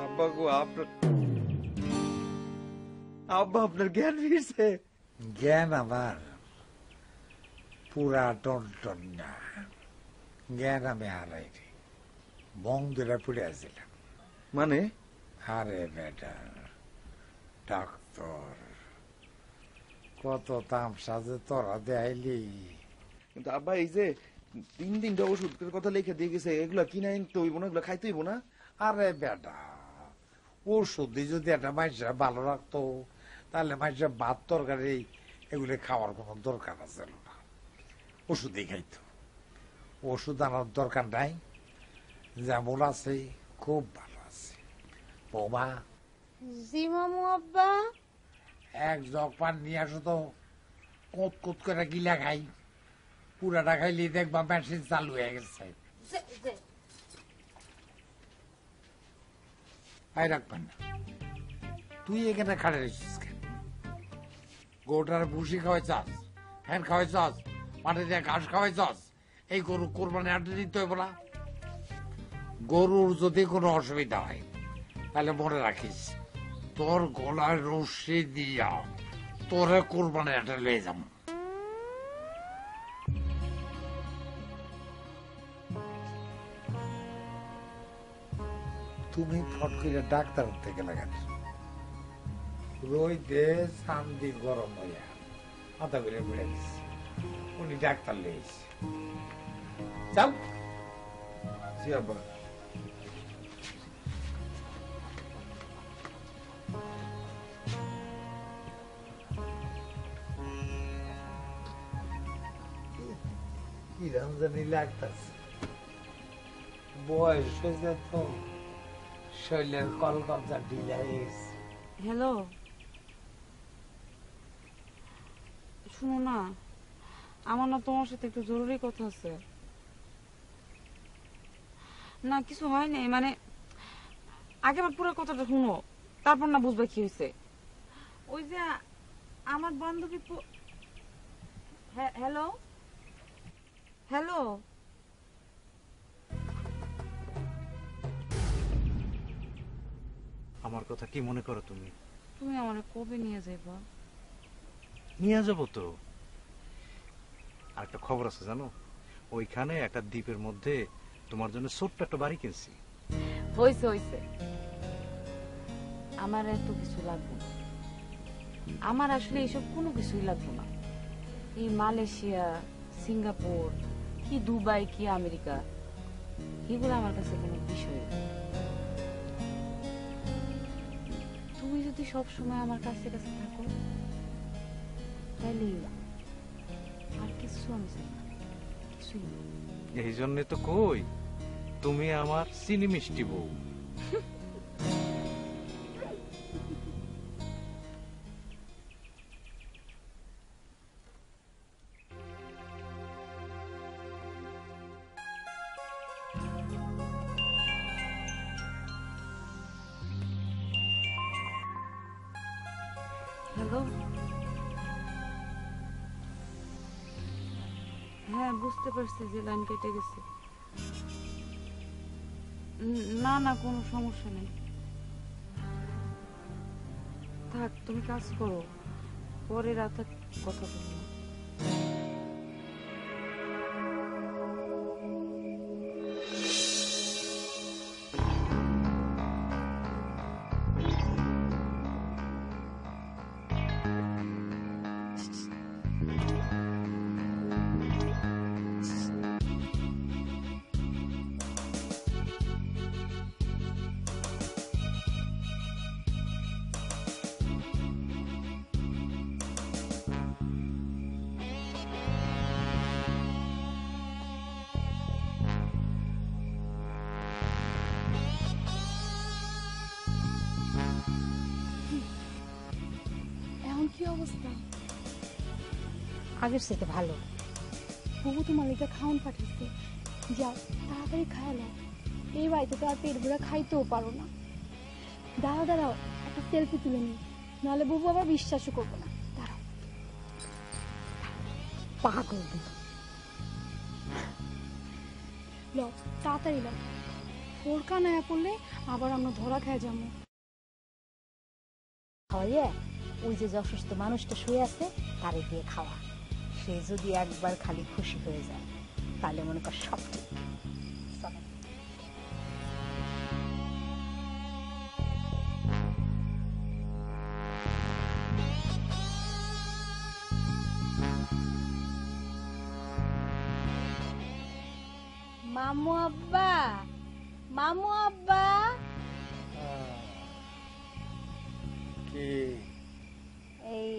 আব্বা গো, আপনার আব্বা আপনার জ্ঞান ফিরছে? জ্ঞান আমার পুরা টন না, জ্ঞান আমি হারাইনি, মন্দিরে পড়ে আসছিলাম। মানে আরে বেটা, ডাক্তার কত তামসা যে তোরা দেখাইলি। কিন্তু আব্বা এই যে 3 দিনটা ওষুধের কথা লিখে দিয়ে গেছে, এগুলা কিনে আনতে হইব না, এগুলা খাইতে হইব না? আরে বেটা, ওষুধে যদি একটা মানুষের ভালো রাখতো তাহলে মানুষের ভাত তরকারি এগুলো খাওয়ার কোনো দরকার আছে না, ওষুধই খাইতো। ওষুধ আনার দরকার নাই, যেমন আছে খুব ভালো আছে। বৌমা, জি মামু আব্বা। এক জগ পান নিয়ে আসো তো, কোত কোত করে গিলা খাই, পুরাটা খাইলে দেখবা মেশিন চালু হয়ে গেছে। আই রাখবেন না, তুই এখানে খাড়ে রেছিস কেন? গরুটার ভুসি খাওয়াই চাস, ফ্যান খাওয়াই চাস, মাঠে দিয়ে ঘাস খাওয়াই চাস, এই গরু কোরবানি আটে দিতে হইব না? গরুর যদি কোনো অসুবিধা হয় তাহলে মনে রাখিস, তোর গলায় রশি দিয়া তোরে কোরবানি আটে লয়ে যাবো। তুমি ফট করে ডাক্তার থেকে লাগান, রোদে শান্তি গরম হইয়া মাথা করে বেড়ে গেছে, উনি ডাক্তার লেগেছে। যাও। জি আব্বা। কি রমজানি লাগতেছে, বয়স হয়েছে তো, শরীরের কলকবজা ঢিলা হয়ে গেছে। হ্যালো, শুনো না, আমার না তোমার সাথে একটু জরুরি কথা আছে। না কিছু হয় নাই, মানে আগেবার পুরো কথাটা শুনো, তারপর না বুঝবে কি হয়েছে। ওই যে আমার বান্ধবী হ্যালো হ্যালো, আমার কথা কি মনে করো তুমি? তুমি আমার কবে নিয়ে যাইবা? নিয়ে যাবো তো। আর একটা খবর আছে জানো, ওইখানে একটা দ্বীপের মধ্যে তোমার জন্য ছোট্ট একটা বাড়ি কিনছি। হইছে হইছে, আমার এত কিছু লাগবে না। আমার আসলে এইসব কোনো কিছুই লাগবে না। এই মালয়েশিয়া, সিঙ্গাপুর, কি দুবাই, কি আমেরিকা, এগুলো আমার কাছে কোনো বিষয় না। তুমি যদি সব সময় আমার কাছে কাছে থাকো তাহলে আর কিছু আমি চাই না, কিছুই না। এই জন্য তো কই, তুমি আমার চিনি মিষ্টি বউ। বুঝতে পারছি যে লাইন কেটে গেছে। না না, কোনো সমস্যা নেই। থাক, তুমি কাজ করো, পরে রাতে কথা বলবো। এখন কি অবস্থা? আগের থেকে ভালো। বাবু তোমার লিগা খাওয়ান পাঠিয়েছে, যাও তাড়াতাড়ি খাওয়ালো। এই বাড়িতে তো আর পেট ভরে খাইতেও পারো না। দাঁড়াও দাঁড়াও, একটা সেলফি তুলে নি, নাহলে বাবু আবার বিশ্বাসও করবো না। দাঁড়াও। পাগল। ল তাড়াতাড়ি ল, ফোরকা না পড়লে আবার আমরা ধরা খেয়ে যাবো। খাওয়াইয়া ওই যে অসুস্থ মানুষটা শুয়ে আছে তারে দিয়ে খাওয়া। সে যদি একবার খালি খুশি হয়ে যায় তাহলে মনে কর সব ঠিক। চলো। মামু আব্বা, মামু আব্বা। কি এই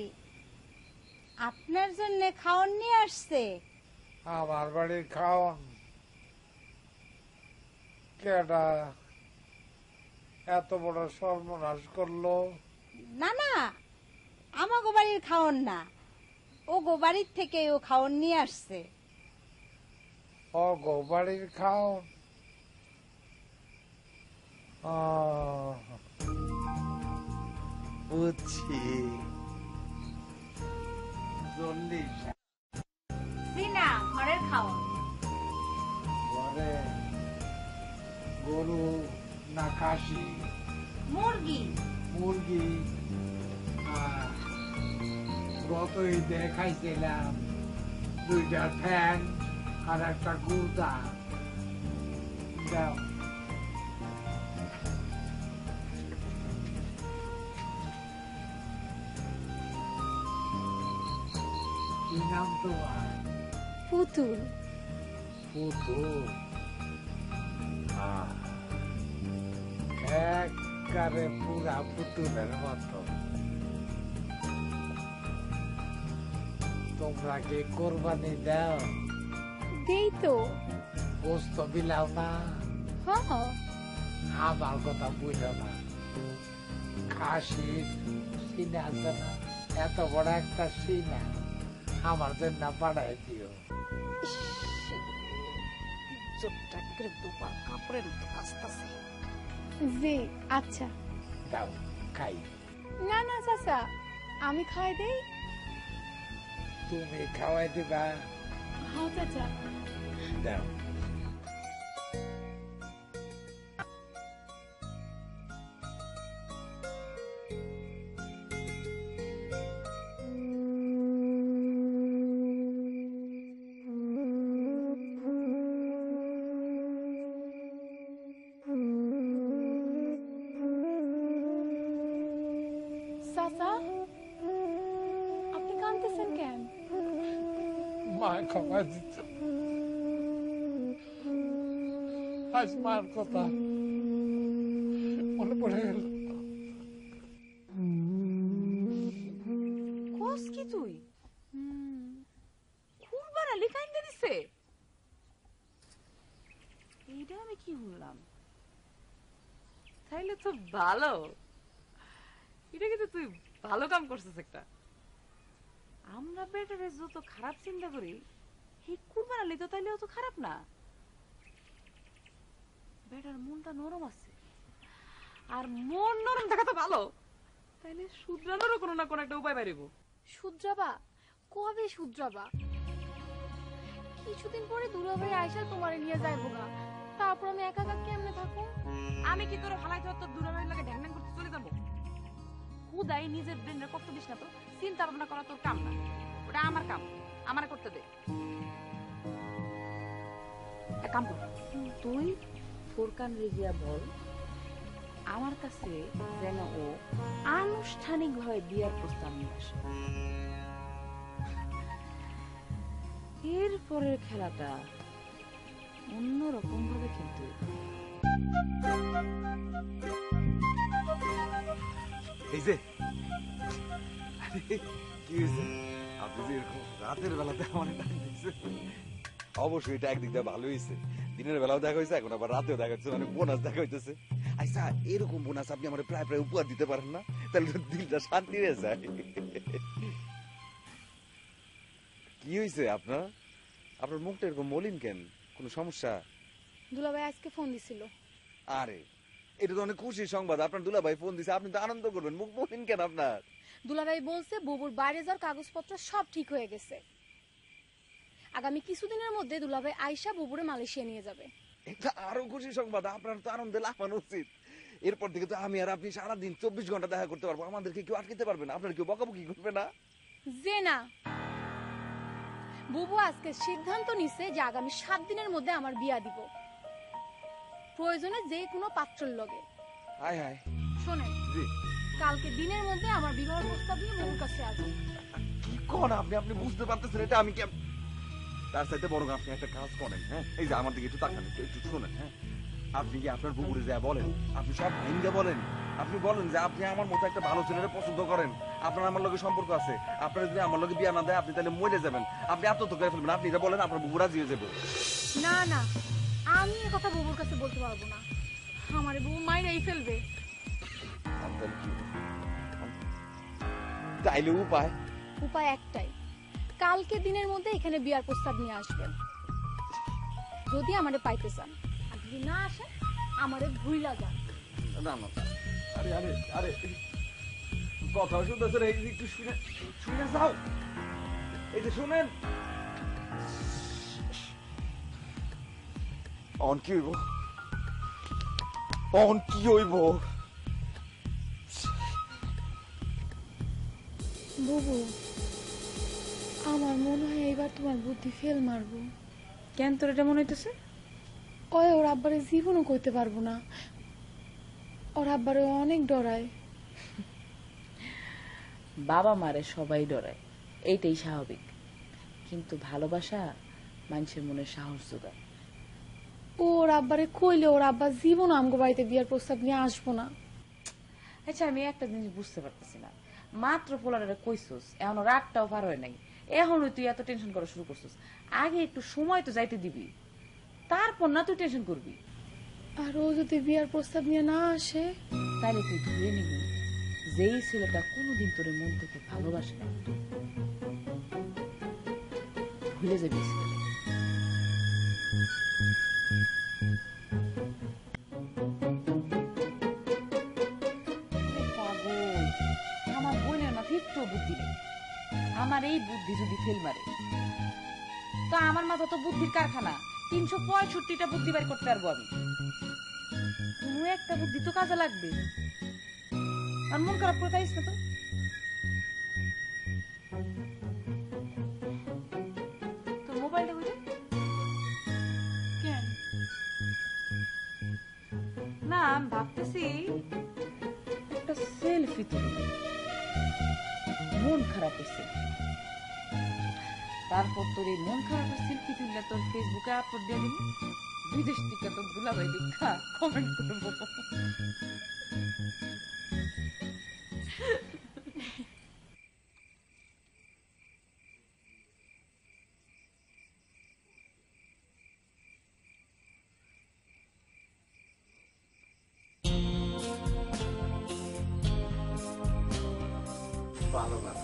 আপনার জন্য খাওয়ান নিয়ে আসছে। আমার বাড়ির খাওয়ান? কেডা এত বড় সর্বনাশ করলো? না না, আমাগো বাড়ির খাওয়ান না, ও গো বাড়ির থেকে ও খাওয়ান নিয়ে আসছে। ও গো বাড়ির খাওয়ান? বুঝছি। না ঘরের খাওয়ান। ঘরে গরু না খাসি? মুরগি। মুরগি। গত ঈদে খাইছিলাম 2টা ফ্যান আর একটা গুদা। দাও। কি নাম তোমার? পুতুল। পুতুল? একবারে পুরা পুতুলের মতো। তোমরা কি কোরবানি দাও? দেই তো। গোস্ত বিলাও না? হ্যাঁ। আমার কথা বুঝো না। খাসির সিনা আছে না, এত বড় একটা সিনা আমার জন্য পাঠাই দিও। কাপড়ের মতো কাঁচতাছে। জি আচ্ছা। দাও খাই। না না চাচা, আমি খাওয়াই দেই। তুমি খাওয়াই দিবা? হ্যাঁ চাচা। দাও। চাচা, আপনি কাঁদতেছেন কেন? মা খাওয়া দিত, আজ মার কথা মনে পড়ে গেল। কোস কি তুই? কুরবান আলী কাইন্দা দিছে? এইটা আমি কি শুনলাম? তাইলে তো ভালো। এটা কিন্তু তুই ভালো কাম করছিস একটা। আমরা বেটারে যত খারাপ চিন্তা করি, এই কুরবান আলী তো তাইলে অত খারাপ না। বেটার মনটা নরম আছে, আর মন নরম থাকা তো ভালো। তাইলে শুধরানোরও কোনো না কোনো একটা উপায় বাইরেব। শুধরাবা? কবে শুধরাবা? কিছুদিন পরে দুলাভাই আইসা তোমারে নিয়ে যাইবো গা, তারপর আমি একা একা কেমনে থাকবো? আমি কি তোর হালাই তোর দূরাভাইয়ের লাগে ঢ্যাং ঢ্যাং করতে চলে যাবো? খুদাই নিজের ব্রেনের কষ্ট দিস না তো, চিন্তা ভাবনা করা তোর কাম না, ওটা আমার কাম, আমার করতে দে। এক কাম কর, তুই ফোরকান রেগিয়া বল আমার কাছে যেন ও আনুষ্ঠানিকভাবে বিয়ার প্রস্তাব নিয়ে আসে। এরপরের খেলাটা অন্যরকম ভাবে খেলতে হবে। এই যে আরে, কি হয়েছে আপনি যে এরকম রাতের বেলাতে আমার ডাক দিচ্ছেন? অবশ্যই এটা একদিক দিয়ে ভালো হয়েছে, দিনের বেলাও দেখা হয়েছে, এখন আবার রাতেও দেখা হচ্ছে, মানে বোনাস দেখা হইতেছে। আচ্ছা এরকম বোনাস আপনি আমার প্রায় প্রায় উপহার দিতে পারেন না? তাহলে তো দিনটা শান্তি হয়ে যায়। কি হয়েছে আপনার? আপনার মুখটা এরকম মলিন কেন? কোনো সমস্যা? দুলাভাই আজকে ফোন দিছিল। আরে এটা তো অনেক খুশির সংবাদ, আপনার দুলাভাই ফোন দিছে, আপনি তো আনন্দ করবেন, মুখ মলিন কেন আপনার? দুলাভাই বলছে বুবুর বাইরে যাওয়ার কাগজপত্র সব ঠিক হয়ে গেছে, আগামী কিছুদিনের মধ্যে দুলাভাই আইসা বুবুরে মালয়েশিয়া নিয়ে যাবে। এটা আরো খুশি সংবাদ, আপনার তো আনন্দে লাফানো উচিত। এরপর থেকে তো আমি আর আপনি সারাদিন 24 ঘন্টা দেখা করতে পারবো, আমাদেরকে কেউ আটকাতে পারবে না, আপনার কেউ বকাবকি করবে না। যে না, বুবু আজকে সিদ্ধান্ত নিছে যে আগামী 7 দিনের মধ্যে আমার বিয়া দিব, প্রয়োজনে যে কোনো পাত্রের লগে। হায় হায়, শোনেন, জি কালকে দিনের মধ্যে আমার বিবাহ প্রস্তাব নিয়ে মোর কাছে আসবে। কি কোন আপনি? আপনি বুঝতে পারতেছেন এটা আমি কেমন? তার সাথে বরং আপনি একটা কাজ করেন, হ্যাঁ এই যে আমার দিকে একটু তাকান, একটু শুনেন, হ্যাঁ আপনি কি আপনার বুবুরে যা বলেন, আপনি সব ভাইঙ্গা বলেন, আপনি বলেন যে আপনি আমার মতো একটা ভালো ছেলেকে পছন্দ করেন, আপনার আমার লগে সম্পর্ক আছে, আপনার যদি আমার লগে বিয়া না দেয় আপনি তাহলে মরে যাবেন, আপনি আত্মহত্যা করে ফেলবেন, আপনি এটা বলেন, আপনার বুবু রাজি হয়ে যাবে। না না, আমি এ কথা বুবুর কাছে বলতে পারবো না, আমারে বুবু মাইরাই ফেলবে। আপনার কি তাইলে উপায়? উপায় একটাই, কালকে দিনের মধ্যে এখানে বিয়ার প্রস্তাব নিয়ে আসবেন, যদি আমারে পাইতে চান, আর যদি না আসে আমারে ভুইলা যান। না না, আরে আরে আরে কথা শুনতেছেন, এই যে একটু শুনে শুনে যাও, এই যে শুনেন। অন কি হইব? অন কি হইব? বুবু, আমার মনে হয় এবার তোমার বুদ্ধি ফেল মারবো। কেন তোর এটা মনে হইতেছে? ওই ওর আব্বারে জীবনও কইতে পারবো না, ওর আব্বারে অনেক ডরায়। বাবা মারে সবাই ডরায়, এইটাই স্বাভাবিক, কিন্তু ভালোবাসা মানুষের মনে সাহস যোগায়। ওর আব্বারে কইলে ওর আব্বা জীবন আমগো বাড়িতে বিয়ার প্রস্তাব নিয়ে আসবো না। আচ্ছা আমি একটা জিনিস বুঝতে পারতেছি না, মাত্র পোলারে কইছস, এখনো রাতটাও পার হয় নাই, এখনই তুই এত টেনশন করা শুরু করছিস? আগে একটু সময় তো যাইতে দিবি, তারপর না তুই টেনশন করবি। আর ও যদি বিয়ার প্রস্তাব নিয়ে না আসে, তাহলে তুই ধরে নিবি যেই ছেলেটা কোনোদিন তোর মন থেকে ভালোবাসে না, ভুলে যাবি ছেলে। আমার বোনের মাথায় একটু বুদ্ধি নেই, আমার এই বুদ্ধি যদি ফেল মারে তো আমার মাথা তো বুদ্ধির কারখানা, 365টা বুদ্ধি বের করতে পারবো আমি, কোনো একটা বুদ্ধি তো কাজে লাগবে। আর মন খারাপ করে তাইস না তো, তোর মোবাইলটা বুঝে কেন না, আমি ভাবতেছি একটা সেলফি তুলি, মন খারাপ হয়েছে, তারপর তোর এই মন খারাপের সেলফি তুললে তোর ফেসবুকে আপলোড দিয়ে দিবি, বিদেশ থেকে তোর দুলাভাই দেখা কমেন্ট করবো। ভালো ভালো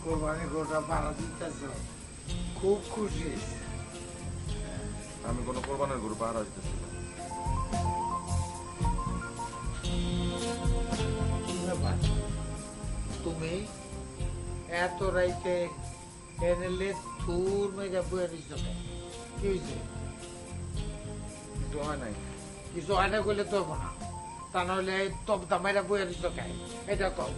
কোরবানি গোটা পাড়া দিতেছ, খুব খুশি। আমি কোনো কোরবানের গরু পাহারা দিতেছি না। কি ব্যাপার, তুমি এত রাইতে এনেলে থুর মেঘা বয়ে দিচ্ছ কি হয়েছে? কিছু হয় নাই। কিছু হয় না করলে তো না, তা নাহলে তব দামাইরা বয়ে দিচ্ছ খাই এটা কম।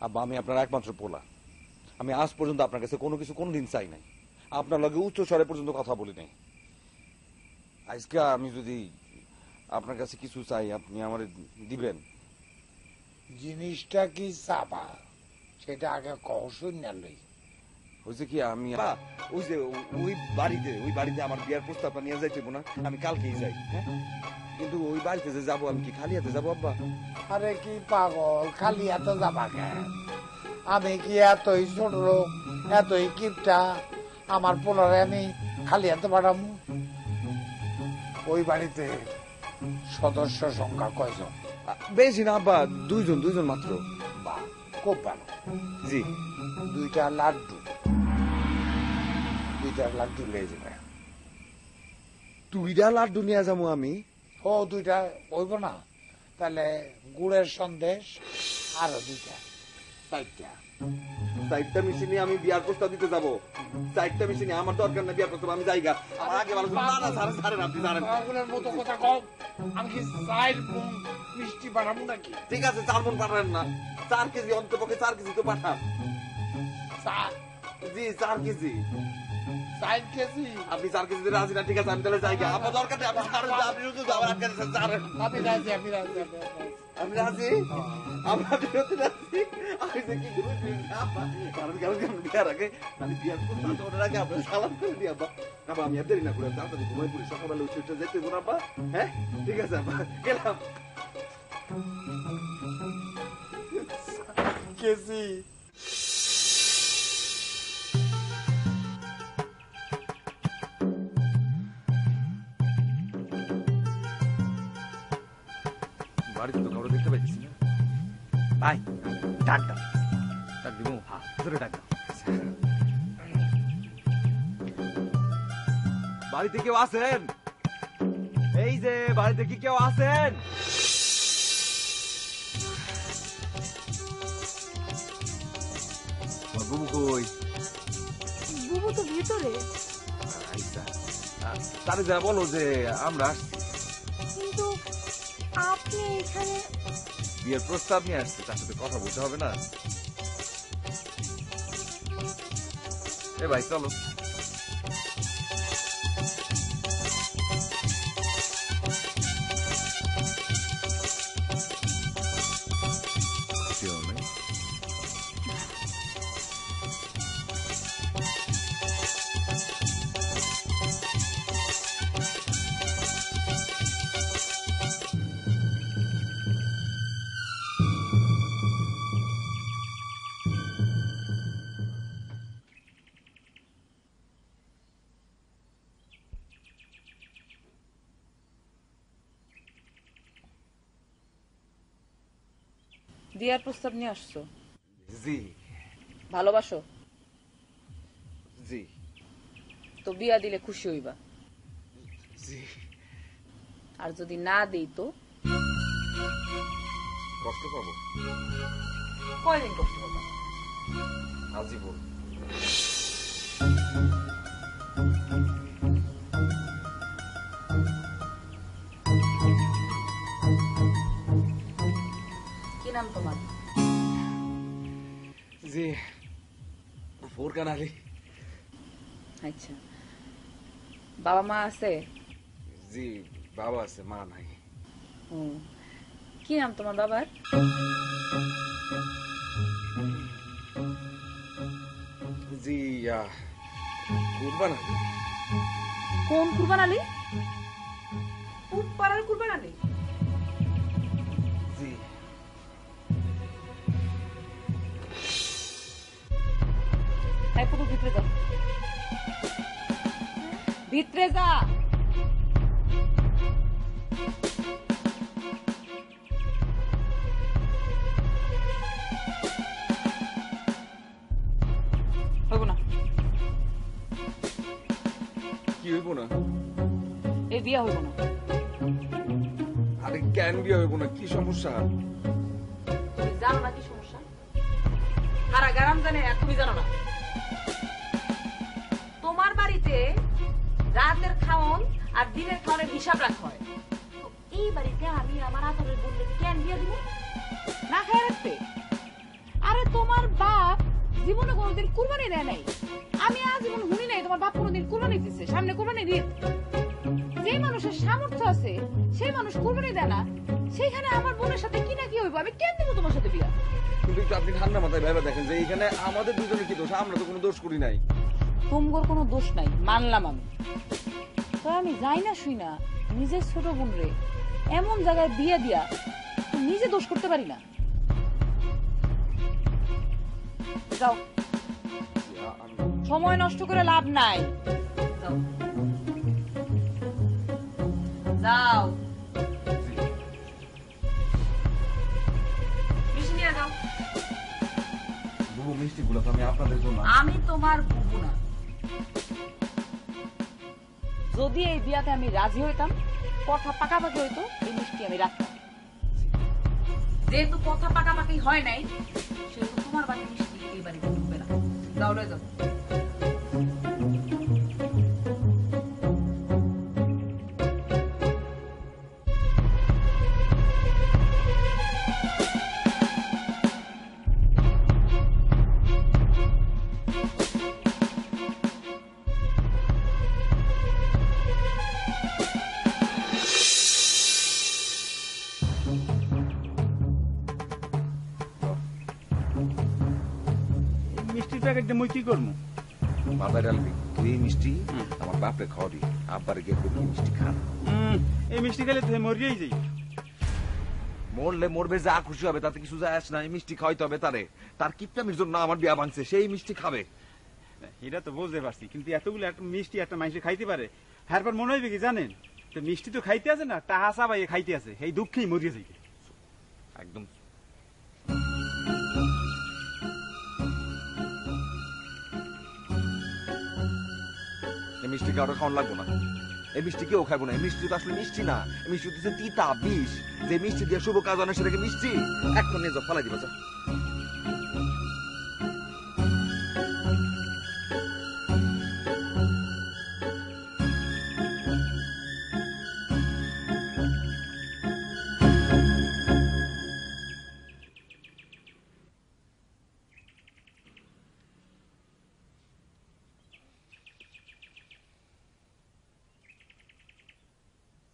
আব্বা আমি আপনার একমাত্র পোলা, আমি আজ পর্যন্ত আপনার কাছে কোনো কিছু কোনোদিন চাই নাই, আপনার লগে উচ্চ স্বরে পর্যন্ত কথা বলি নাই। আজকে আমি যদি আপনার কাছে কিছু চাই আপনি আমার দিবেন? জিনিসটা কি চাপা সেটা আগে কহ শুনলেই হয়েছে কি, আমি ওই যে ওই বাড়িতে আমার বিয়ার প্রস্তাবটা নিয়ে যাইতে না, আমি কালকেই যাই। হ্যাঁ, কিন্তু ওই বাড়িতে যে যাবো আমি কি খালি হাতে যাবো আব্বা? আরে কি পাগল, খালি এত যাবা কেন? আমি কি এতই ছোট লোক, এতই কিপটা, আমার পোলারে আমি খালি এত পাঠাবো? ওই বাড়িতে সদস্য সংখ্যা কয়জন? বেশি না আব্বা, দুইজন মাত্র। বা খুব ভালো। জি, দুইটা লাড্ডু লেগে যাবে। দুইটা লাড্ডু নিয়ে যাবো আমি? ও দুইটা হইব না? তাহলে গুড়ের সন্দেশ আরো দুইটা, চারটা মেশিনে আমি বিয়ার প্রস্তাব দিতে যাবো। চারটা মেশিনে আমার দরকার না বিয়ার প্রস্তাব, আমি যাইগা। আমার আগে ভালো আপনি জানেন পাগলের মতো কথা কও। আমি কি 4 মণ মিষ্টি বানাবো নাকি? ঠিক আছে, 4 মণ পাঠান না, 4 কেজি অন্তপক্ষে 4 কেজি তো পাঠান। 4 জি 4 কেজি। 4 কেজি? আপনি 4 কেজি রাজি না? ঠিক আছে আমি তাহলে যাইগা। আমার দরকার নেই, আপনি শুধু আমার আটকে জানেন। আমি রাজি। আমি রাজি, আমরা বিরতি রাজি। আমি যে কি কারণ বিয়ার আগে আমি বিয়ার প্রস্তাব ওনার আগে আপনার সালাম করে দিই আব্বা। আব্বা আমি আর দেরি না করে তাড়াতাড়ি ঘুমাই পড়ি, সকালবেলা উঠে যেতে হইব না আব্বা। হ্যাঁ ঠিক আছে আব্বা, গেলাম। কেজি বাড়িতে তো কাউকে দেখতে পাচ্ছি না। ভাই ডাক দাও। ডাক দিব? হ্যাঁ ধরে ডাক দাও। বাড়িতে কেউ আছেন? এই যে বাড়িতে কি কেউ আছেন? বুবু কই? বুবু তো ভিতরে। আচ্ছা, তারে যা বলো যে আমরা আসছি, কিন্তু আপনি এখানে? বিয়ের প্রস্তাব নিয়ে আসছি, তার সাথে কথা বলতে হবে না? এ ভাই চলো। বিয়ার প্রস্তাব নিয়ে আসছো? জি। ভালোবাসো? জি। তো বিয়া দিলে খুশি হইবা। জি। আর যদি না দেই তো কষ্ট পাবো। কয়দিন কষ্ট পাবা? আজীবন। কি নাম তোমার? জি ফোরকান আলী। আচ্ছা, বাবা মা আছে? জি বাবা আছে, মা নাই। কি নাম তোমার বাবার? জি কুরবান আলী। কোন কুরবান আলী? পাড়ার কুরবান আলী? জি। ভিতরে যা, ভিতরে যা। হইব না। কি হইব না? এই বিয়া হইব না। আরে কেন বিয়ে হইব না? কি সমস্যা? তুমি জানো গারাম জানে তুমি জানো না। তোমার বাড়িতে রাতের খাওন আর দিনের খাওয়ানোর হিসাব রাখা হয়। তো এই বাড়িতে আমি আমার আদরের বললে কেন দিয়ে দিব না খেয়ে রাখতে? আরে তোমার বাপ জীবনে কোনোদিন কুরবানি দেয় নাই, আমি আজীবন শুনি নাই তোমার বাপ কোনোদিন কুরবানি দিচ্ছে। সামনে কুরবানি দিন, যে মানুষের সামর্থ্য আছে সেই মানুষ কুরবানি দেয় না, সেইখানে আমার বোনের সাথে কি না কি হইব? আমি কেন দেবো তোমার সাথে বিয়া? কিন্তু একটু আপনি ঠান্ডা মাথায় ভেবে দেখেন যে এখানে আমাদের দুজনের কি দোষ? আমরা তো কোনো দোষ করি নাই। তোমার কোনো দোষ নাই মানলাম আমি, তো আমি যাই না শুই না নিজের ছোট বোন রে এমন জায়গায় বিয়ে দিয়া নিজে দোষ করতে পারি না। যাও, সময় নষ্ট করে লাভ নাই, যাও যাও মিষ্টি নিয়ে যাও। বুবু মিষ্টি গুলো তো আমি আপনাদের জন্য। আমি তোমার বুবু না। যদি এই বিয়াতে আমি রাজি হইতাম, কথা পাকাপাকি হইতো, এই মিষ্টি আমি রাখতাম। যেহেতু কথা পাকাপাকি হয় নাই, সেহেতু তোমার বাড়ির মিষ্টি এই বাড়িতে ঢুকবে না। যাও লয়ে যাও। মিষ্টির প্যাকেট দিয়ে মুই কি করবো? মাথায় ডালবি তুই এই মিষ্টি আমার বাপরে খাওয়াবি, আব্বারে গিয়ে করবি মিষ্টি খান। এই মিষ্টি খেলে তুই মরিয়েই যাই। মরলে মরবে, যা খুশি হবে তাতে কিছু যায় আসে না। এই মিষ্টি খাওয়াইতে হবে তারে, তার কিপটামির জন্য আমার বিয়া ভাঙছে, সেই মিষ্টি খাবে। এটা তো বুঝতে পারছি, কিন্তু এতগুলো একটা মিষ্টি একটা মানুষ খাইতে পারে? হ্যাঁ, পর মনে হইবে কি জানেন, তো মিষ্টি তো খাইতে আছে না, টাহা চাবাই খাইতে আছে, এই দুঃখেই মরিয়ে যাই। একদম এই মিষ্টি কারো খাওয়ান লাগবো না। এই মিষ্টি কেউ খাবো না। এই মিষ্টি তো আসলে মিষ্টি না, এই মিষ্টি হচ্ছে তিতা বিষ। যে মিষ্টি দিয়ে শুভ কাজ অনেক সেটাকে মিষ্টি এখন নিয়ে যাও, ফেলাই দিবা।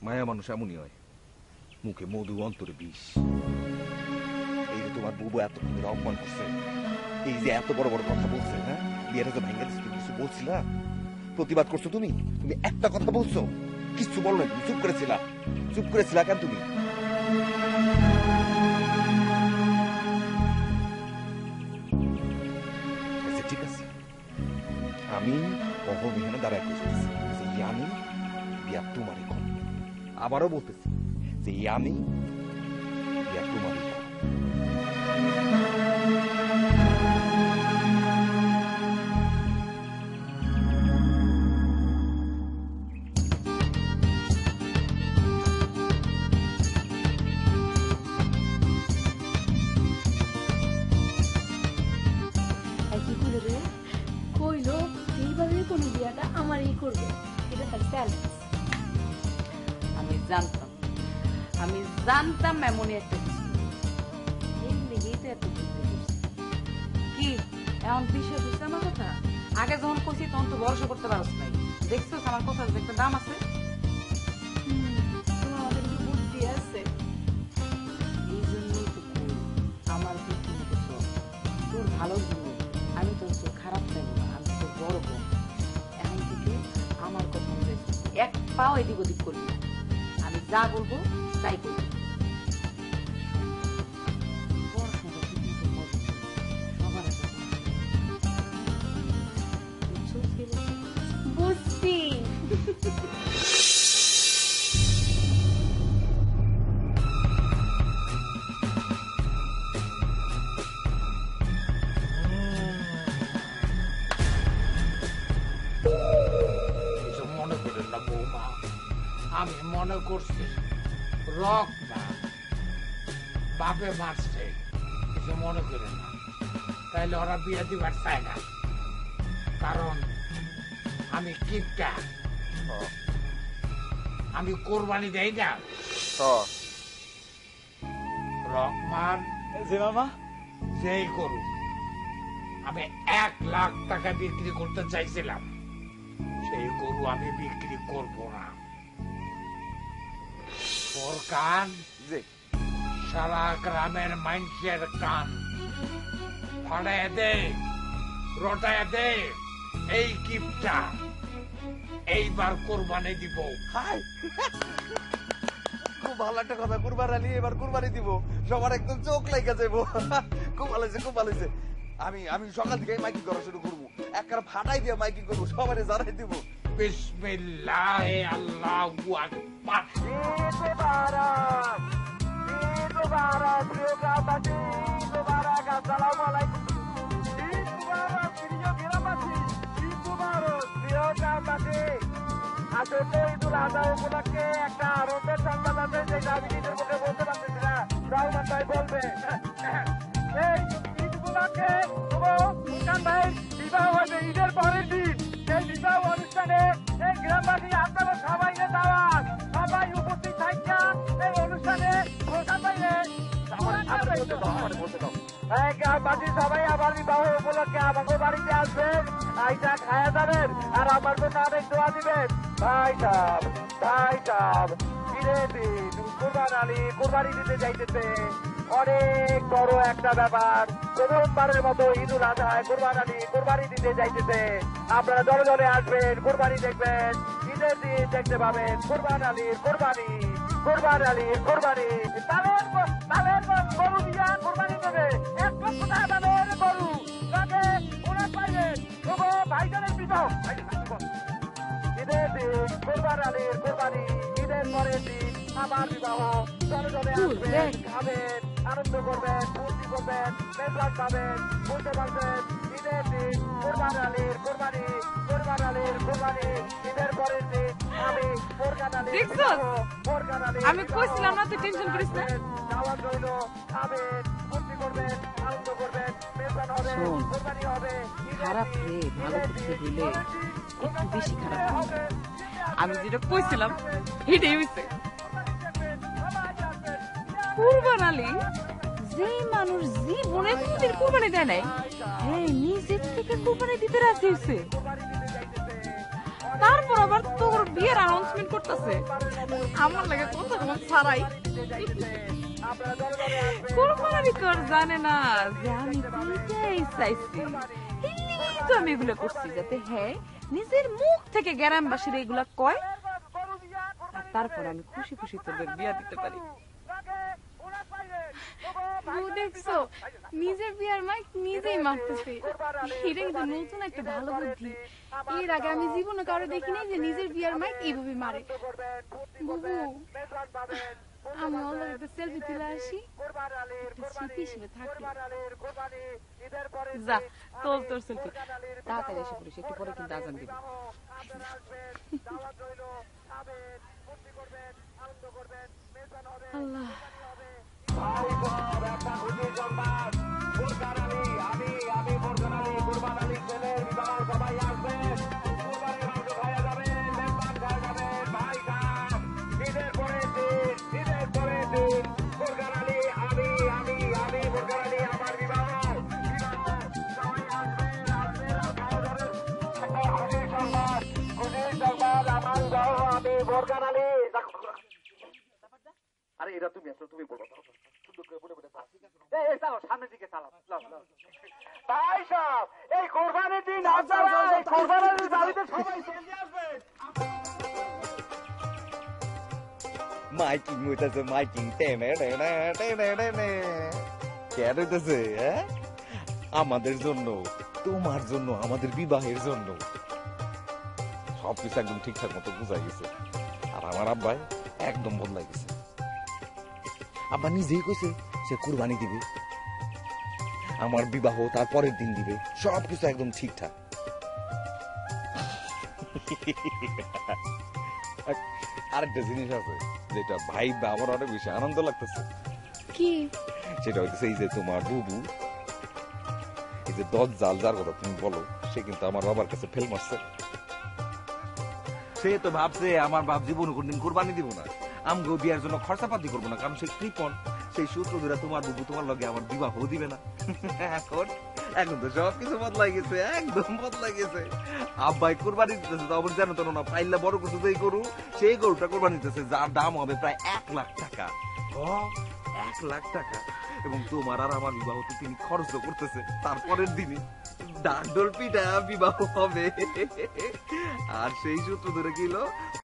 মায়া মানুষ এমনই হয়, মুখে মধু অন্তরে বিষ। এই যে তোমার বুবু এত অপমান করছে, এই যে এত বড় বড় কথা বলছে, হ্যাঁ বিয়েটা যে ভেঙে দিচ্ছে, তুমি কিছু বলছিলা? প্রতিবাদ করছো তুমি? তুমি একটা কথা বলছো? কিছু বলো না, তুমি চুপ করেছিলা। চুপ করেছিলা কেন তুমি? আচ্ছা ঠিক আছে, আমি কখন এখানে দাঁড়ায় করতেছি যে আমি বিয়া তোমারই কম। আবারও বলতেছি যে আমি বিয়া তোমারই কম। কইলো এইভাবে কোন বিয়াটা আমারই করবে, এটা তার চ্যালেঞ্জ। আমি জানতাম এমনই একটা কিছু। কি এখন বিশ্বাস হচ্ছে আমার কথা? আগে যখন কইছি তখন তো ভরসা করতে পারছ নাই। দেখছো আমার কথার যে একটা দাম আছে। তোমার আমাদের একটু বুদ্ধি আছে। এই জন্যই তো আমার তোর ভালো জন্য আমি তোর খারাপ চাইবো না, আমি তোর বড় বোন। এখন থেকে আমার কথা অনুযায়ী এক পাও এদিক ওদিক করবি না। আমি যা বলবো তাই করবো। বুঝছি। মনে করেন না বৌমা, আমি মনে করছি রক না বাপে মারছে, কিছু মনে করেন না। তাইলে ওরা বিয়ে দিবার চায় না, কারণ আমি কিপটা, আমি কোরবানি দেই না। রহমান জি মামা। যেই করুক, আমি 1 লাখ টাকা বিক্রি করতে চাইছিলাম, সেই গরু আমি বিক্রি করব না। তোর কান সারা গ্রামের মানুষের কান ফাড়ায় দে, রটায় দে। এই কিপটা এইবার কোরবানি দিব। খুব ভালো একটা কথা, কুরবানি আলী এবার কুরবানি দিব, সবার একদম চোখ লেগে যাবো। খুব ভালো হয়েছে, খুব ভালো হয়েছে। আমি আমি সকাল থেকে মাইকিং করা শুরু করবো, একবার ফাটাই দিয়ে মাইকিং করবো, সবাই জানাই দিব। বিসমিল্লাহ আল্লাহু আকবার। আসলে ঈদুল আজহা উপলক্ষে একটা আনন্দের সংবাদ আছে, যেটা আমি নিজের মুখে বলতে পারতেছি না, রহমান ভাই বলবে। এই ঈদ উপলক্ষে সুলতান ভাই বিবাহ হয়েছে ঈদের পরের দিন। সেই বিবাহ অনুষ্ঠানে এই গ্রামবাসী আপনারা সবাই দাওয়াত, সবাই উপস্থিত থাকা এই অনুষ্ঠানে সুলতান ভাই গ্রামবাসী সবাই আমার বিবাহ উপলক্ষে আমাকে বাড়িতে আসবেন, আইসা খায়া যাবেন আর আমার জন্য অনেক দোয়া দিবেন। ভাই সাহেব কুরবান আলী কুরবানি দিতে যাইতেছে, অনেক বড় একটা ব্যাপার। প্রথমবারের মতো ঈদুল আজহায় কুরবান আলী কুরবানি দিতে যাইতেছে। আপনারা দলে দলে আসবেন, কুরবানি দেখবেন, ঈদের দিন দেখতে পাবেন কুরবান আলীর কুরবানি, কুরবান আলীর কুরবানি। তাদের গরু দিয়া কুরবানি দেবে, 1 লক্ষ টাকা দামের গরু তাকে ওনার পাইবেন। ভাইজানের বিবাহ ঈদের দিন কুরবান আলীর কুরবানি, ঈদের পরের দিন আমার বিবাহ। দলে দলে আসবেন, খাবেন, আনন্দ করবেন, ফুর্তি করবেন, মেজবান পাবেন, বুঝতে পারবেন। ঈদের দিন কুরবান আলীর কুরবানি, কুরবান আলীর কুরবানি, ঈদের পরের দিন আমি কোরবান আলীর বিবাহ, কোরবান আলীর আমি কইছিলাম না, তুই টেনশন করিস না। দাওয়াত রইল, খাবেন, ফুর্তি করবেন, আনন্দ করবেন, মেজবান হবে, কোরবানি হবে। খারাপ রে, ভালো করতে দিলে একটু বেশি খারাপ হবে। আমি যেটা কইছিলাম এটাই হইছে। কুরবান আলী যে মানুষ জীবনে কোনদিন কুরবানি দেয় নাই, হ্যাঁ নিজের থেকে কুরবানি দিতে রাজি হয়েছে। তারপর আবার তোর বিয়ের অ্যানাউন্সমেন্ট করতেছে। আমার লাগে কথা কখন ছাড়াই কুরবানি কর জানে না যে আমি দিতেই চাইছি। তো আমি এগুলো করছি যাতে হ্যাঁ নিজের মুখ থেকে গ্রামবাসীর এগুলা কয়, আর তারপর আমি খুশি খুশি তোদের বিয়া দিতে পারি। দেখছো নিজের বিয়ার মাইক নিজেই মারতেছে, এটা কিন্তু নতুন একটা ভালো বুদ্ধি। এর আগে আমি জীবনে কারো দেখিনি যে নিজের বিয়ার মাইক এইভাবে মারে। বুবু আমি ওদের একটা সেলফি তুলে আসি, একটা স্মৃতি হিসেবে থাকলো। যা তোর সেলফি তাড়াতাড়ি এসে পড়িস, একটু পরে কিন্তু আজান দিবি। আল্লাহ আরে এটা তুমি আসলে তুমি বলো, চালো সামনের দিকে চালাও। ভাই সাহেব এই কোরবানির দিন কোরবানির বাড়িতে সবাই চলে আসবে। মাইকিং হইতেছে, মাইকিং টেনে টেনে টেনে টেনে কেন হইতেছে? আমাদের জন্য, তোমার জন্য, আমাদের বিবাহের জন্য সবকিছু একদম ঠিকঠাক মতো বোঝা গেছে। আর আমার আব্বাই একদম বদলাই গেছে। আব্বা নিজেই কইছে সে কুরবানি দিবে, আমার বিবাহ তার পরের দিন দিবে, সবকিছু একদম ঠিকঠাক। আরেকটা জিনিস আছে যেটা ভাই বা আমার অনেক বেশি আনন্দ লাগতেছে। কি? সেটা হইতেছে এই যে তোমার বুবু এই যে দজ্জাল যার কথা তুমি বলো, সে কিন্তু আমার বাবার কাছে ফেল মারছে। সে তো ভাবছে আমার বাপ জীবন কোনদিন কোরবানি দিব না, আমগো বিয়ার জন্য খরচাপাতি করবো না, কারণ সে কৃপণ। সেই সূত্র ধরে তোমার বুবু তোমার লগে আমার বিবাহ দিবে না। এখন তো সবকিছু বদলাই গেছে, একদম বদলাই গেছে। আব্বাই কোরবানি দিতেছে, তখন জানো তো না, পাইলে বড় কিছু যেই গরু, সেই গরুটা কোরবানি দিতেছে, যার দাম হবে প্রায় 1 লাখ টাকা। 1 লাখ টাকা। এবং তোমার আর আমার বিবাহ তো তিনি খরচ করতেছে, তারপরের দিনই ডাক ডোল পিঠা বিবাহ হবে। আর সেই সূত্র ধরে গেল